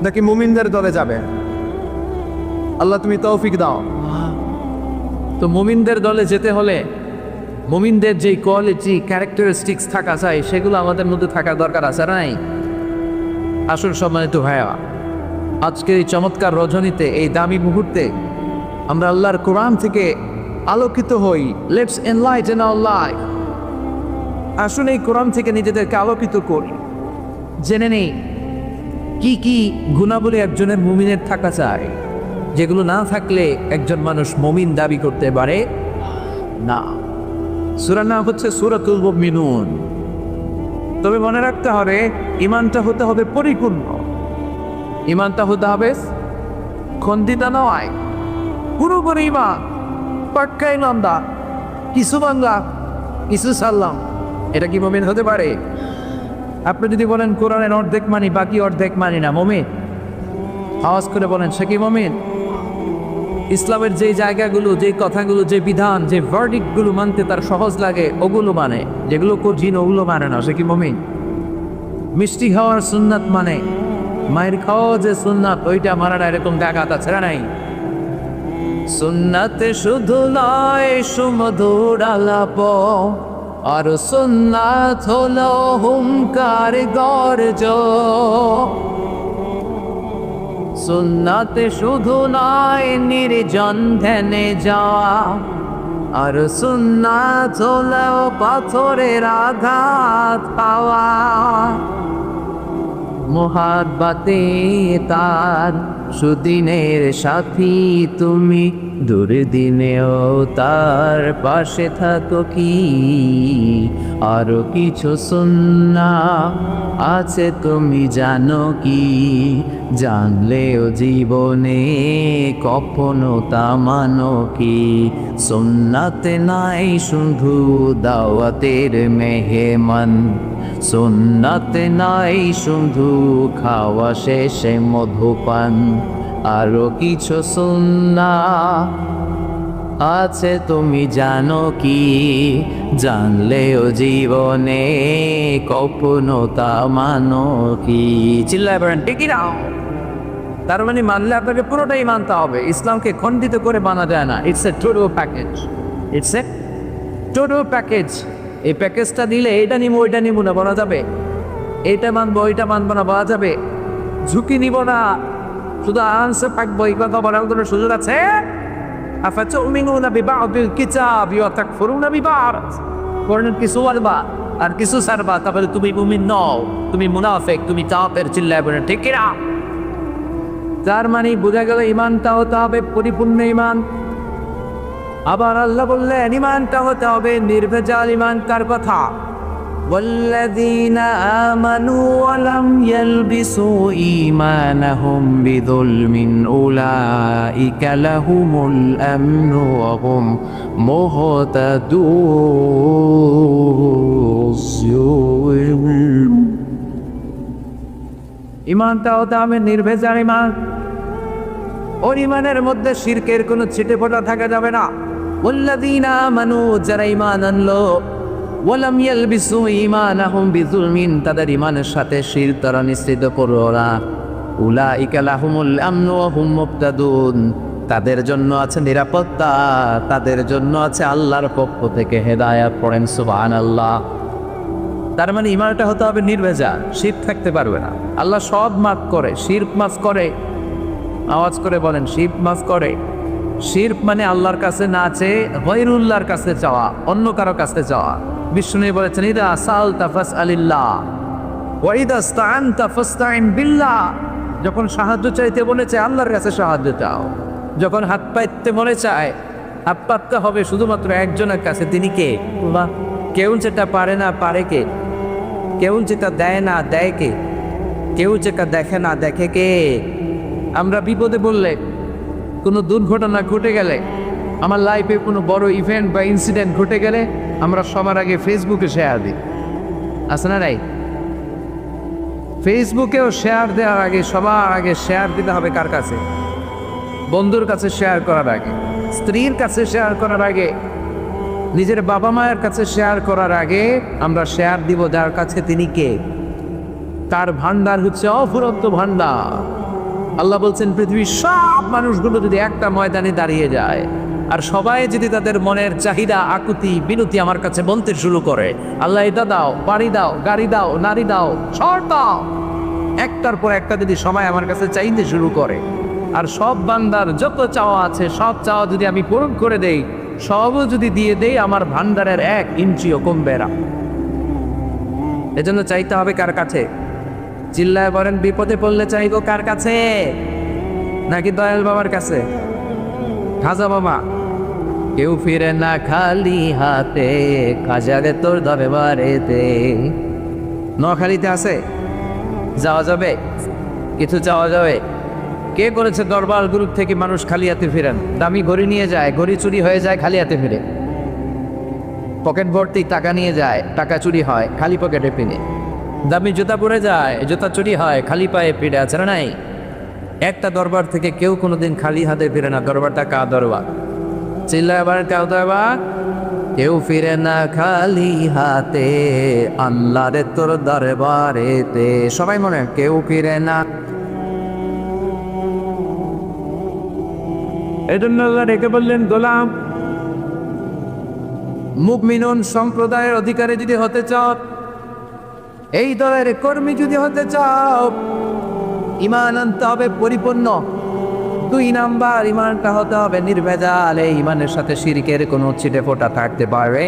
নাকি মুমিনদের দলে যাবেন? আল্লাহ তুমি তৌফিক দাও। তো মুমিনদের দলে যেতে হলে মুমিনদের যে কোয়ালিটি ক্যারেক্টারিস্টিক্স থাকা চাই সেগুলো আমাদের মধ্যে থাকার দরকার আছে, নাই? আসল সম্মানিত ভাইয়া, আজকের এই চমৎকার রজনীতে, এই দামি মুহূর্তে আমরা আল্লাহর কোরআন থেকে আলোকিত হই। Let's enlighten our life. আসুন এই কোরআন থেকে নিজেদেরকে আলোকিত করি, জেনে নেই কি কি গুণাবলী একজনের মুমিনের থাকা চাই, যেগুলো না থাকলে একজন মানুষ মুমিন দাবি করতে পারে না। সূরার নাম হচ্ছে সূরাতুল মুমিনুন। তবে মনে রাখতে হবে, ঈমানটা হতে হবে পরিপূর্ণ, ঈমানটা হতে হবে খন্ডিত নয়, পুরোপুরি ঈমান, পাক্কা ঈমানদার, কিছু বাংলা কিছু সাল্লাম। এটা কি মুমিন হতে পারে? আপনি যদি বলেন কোরআনের অর্ধেক মানি, বাকি অর্ধেক মানি না, মুমিন? আওয়াজ করে বলেন, সে কি মুমিন? ইসলামের যে জায়গাগুলো, যে কথাগুলো, যে বিধান, যে ভার্ডিক্টগুলো মানতে তার সহজ লাগে ওগুলো মানে, যেগুলো কঠিন ওগুলো মানে না, সে কি মুমিন? মিষ্টি খাওয়ার সুন্নাত মানে, মায়ের খাওয়া যে সুন্নাত ওইটা মানা না, এরকম জায়গাটা ছেড়ে নাই। সুন্নাতে শুধু নয় সুমধুর আলাপ, আর সুন্নাত হলো হুঙ্কার গর্জ। সুন্নাতে শুধু নয় নির্জন ধ্যানে যাওয়া, আর সুন্নাত হলো পাথরের আঘাত পাওয়া। মোহাব্বতে তার সুদিনের সাথী তুমি, দুর্দিনেও তার পাশে থাকো কি? আরো কিছু সুন্নাত আছে তুমি জানো কি? জানলেও জীবনে কখনো তা মানো কি? সুন্নাতে নাই শুধু দাওয়াতের মেহমান, সুন্নাতে নাই শুধু খাওয়া শেষে মধুপান। আরো কিছু সুন্নাত আছে তুমি জানো কি? জানলেও জীবনে কখনো তা মানো কি? চিল্লায় বলেন ঠিক না? তার মানে মানলে আপনাকে পুরোটাই মানতে হবে, ইসলামকে খণ্ডিত করে মানা যায় না। It's a total package, it's a total package. এই প্যাকেজটা দিলে এটা নিব ওইটা নিব না বলা যাবে, এইটা মানবো ওইটা মানবো না বলা যাবে, ঝুঁকি নিব না, শুধু আনসার থাকবো, এই কথা বলার কোনো সুযোগ আছে? আফাতুমিনুনা বিবাদিল কিতাবি ওয়া তাকফুরুনা বিবাদ। কোরআনের কিছু বলবা আর কিছু ছাড়বা, তারপরে তুমি মুমিন নও, তুমি মুনাফিক, তুমি কাফের। চিল্লায় বলেন ঠিক কি না? তার মানে বোঝা গেল ঈমানটা হতে হবে পরিপূর্ণ ঈমান। আবার আল্লাহ বললেন ঈমানটা হতে হবে নির্ভেজাল ঈমান। কার কথা? والذين آمنوا ولم يلبسوا إيمانهم بظلم أولئك لهم الأمن وهم مهتدون। ঈমানটা হতে হবে নির্ভেজাল ঈমান। ওর ঈমানের মধ্যে শিরকের কোনো ছিটে ফোঁটা থাকা যাবে না। والذين آمنوا, যারা ঈমান আনলো, ওয়ালাম ইয়ালবিসু ঈমানাহুম বিযুলমিন, তাদের ঈমানের সাথে শিরক তারা মিশ্রিত করো না। উলাইকা লাহুমুল আমনু ওয়া হুম মুহতাদুন, তাদের জন্য আছে নিরাপত্তা, তাদের জন্য আছে আল্লাহর পক্ষ থেকে হেদায়েত। পড়েন সুবহানাল্লাহ। তার মানে ঈমানটা হতে হবে নির্ভেজাল, শিরক থাকতে পারবে না। আল্লাহ সব মাফ করে, শিরক মাফ করে। আওয়াজ করে বলেন শিরক মাফ করে। শিরক মানে আল্লাহর কাছে না চেয়ে গায়রুল্লাহর কাছে চাওয়া, অন্য কারো কাছে চাওয়া। বিষ্ণু বলেছেন ইদা সালতা ফাসআলিল্লাহ ওয়া ইদা ইসতাআনতা ফাসতাইন বিল্লাহ। যখন সাহায্য চাইতে বলেছে আল্লাহর কাছে সাহায্য চাও, যখন হাত পাইতে মনে চায় হাত পাততে হবে শুধুমাত্র একজনের কাছে। তিনি কে? আল্লাহ। কেউ যেটা পারে না পারে কে? কেউ যেটা দেয় না দেয় কে? কেউ যেটা দেখে না দেখে কে? আমরা বিপদে বললে, কোনো দুর্ঘটনা ঘটে গেলে, আমার লাইফে কোনো বড় ইভেন্ট বা ইনসিডেন্ট ঘটে গেলে আমরা সবার আগে ফেসবুকে শেয়ার দিই, আছে না নাই? ফেসবুকেও শেয়ার দেওয়ার আগে সবার আগে শেয়ার দিতে হবে কার কাছে? বন্ধুর কাছে শেয়ার করার আগে, স্ত্রীর কাছে শেয়ার করার আগে, নিজের বাবা মায়ের কাছে শেয়ার করার আগে আমরা শেয়ার দিব যার কাছে তিনি কে? তার ভান্ডার হচ্ছে অফুরন্ত ভান্ডার। আল্লাহ বলছেন পৃথিবীর সব মানুষগুলো যদি একটা ময়দানে দাঁড়িয়ে যায় আর সবাই যদি তাদের মনের চাহিদা আকুতি বিনতি আমার কাছে বলতে শুরু করে, আল্লাহ এটা দাও, বাড়ি দাও, গাড়ি দাও, নারী দাও, সব দাও, একটার পর একটা যদি সবাই আমার কাছে চাইতে শুরু করে, আর সব বান্দার যত চাওয়া আছে সব চাওয়া যদি আমি পূরণ করে দেই, সবও যদি দিয়ে দেই, আমার ভান্ডারের 1 ইঞ্চিও কমবে না। এজন্য চাইতে হবে কার কাছে? চিল্লায় বলেন বিপদে পড়লে চাইবো কার কাছে? নাকি দয়াল বাবার কাছে? খাজা বাবা, কেউ ফিরে না খালি হাতে, খাজারে তোর দরবারেতে। নোয়াখালীতে আছে, যাওয়া যাবে? কিছু চাওয়া যাবে? কে করেছে দরবার গ্রুপ থেকে মানুষ খালি হাতে ফিরেন? দামি ঘড়ি নিয়ে যায়, ঘড়ি চুরি হয়ে যায়, খালি হাতে ফিরে। পকেট ভর্তি টাকা নিয়ে যায়, টাকা চুরি হয়, খালি পকেটে ফিরে। দামি জুতা পরে যায়, জুতা চুরি হয়, খালি পায়ে ফিরে আছে না নাই? একটা দরবার থেকে কেউ কোনোদিন খালি হাতে ফিরে না। দরবারটা কা দরবার? চিল্লায় আবার কাউ দরবার? কেউ ফিরে না খালি হাতে, আল্লাহরে তোর দরবারেতে। সবাই মনে, কেউ ফিরে না। এই জন্য আল্লাহ রেখে বললেন, গোলাম, মুমিনুন সম্প্রদায়ের অধিকারী যদি হতে চাও, এই দলের কর্মী যদি হতে চাও, ইমান আনতে হবে পরিপূর্ণ। 2 নাম্বার, ইমানটা হতে হবে নির্ভেজাল। এই ইমানের সাথে শিরকের কোনো ছিটে ফোঁটা থাকতে পারবে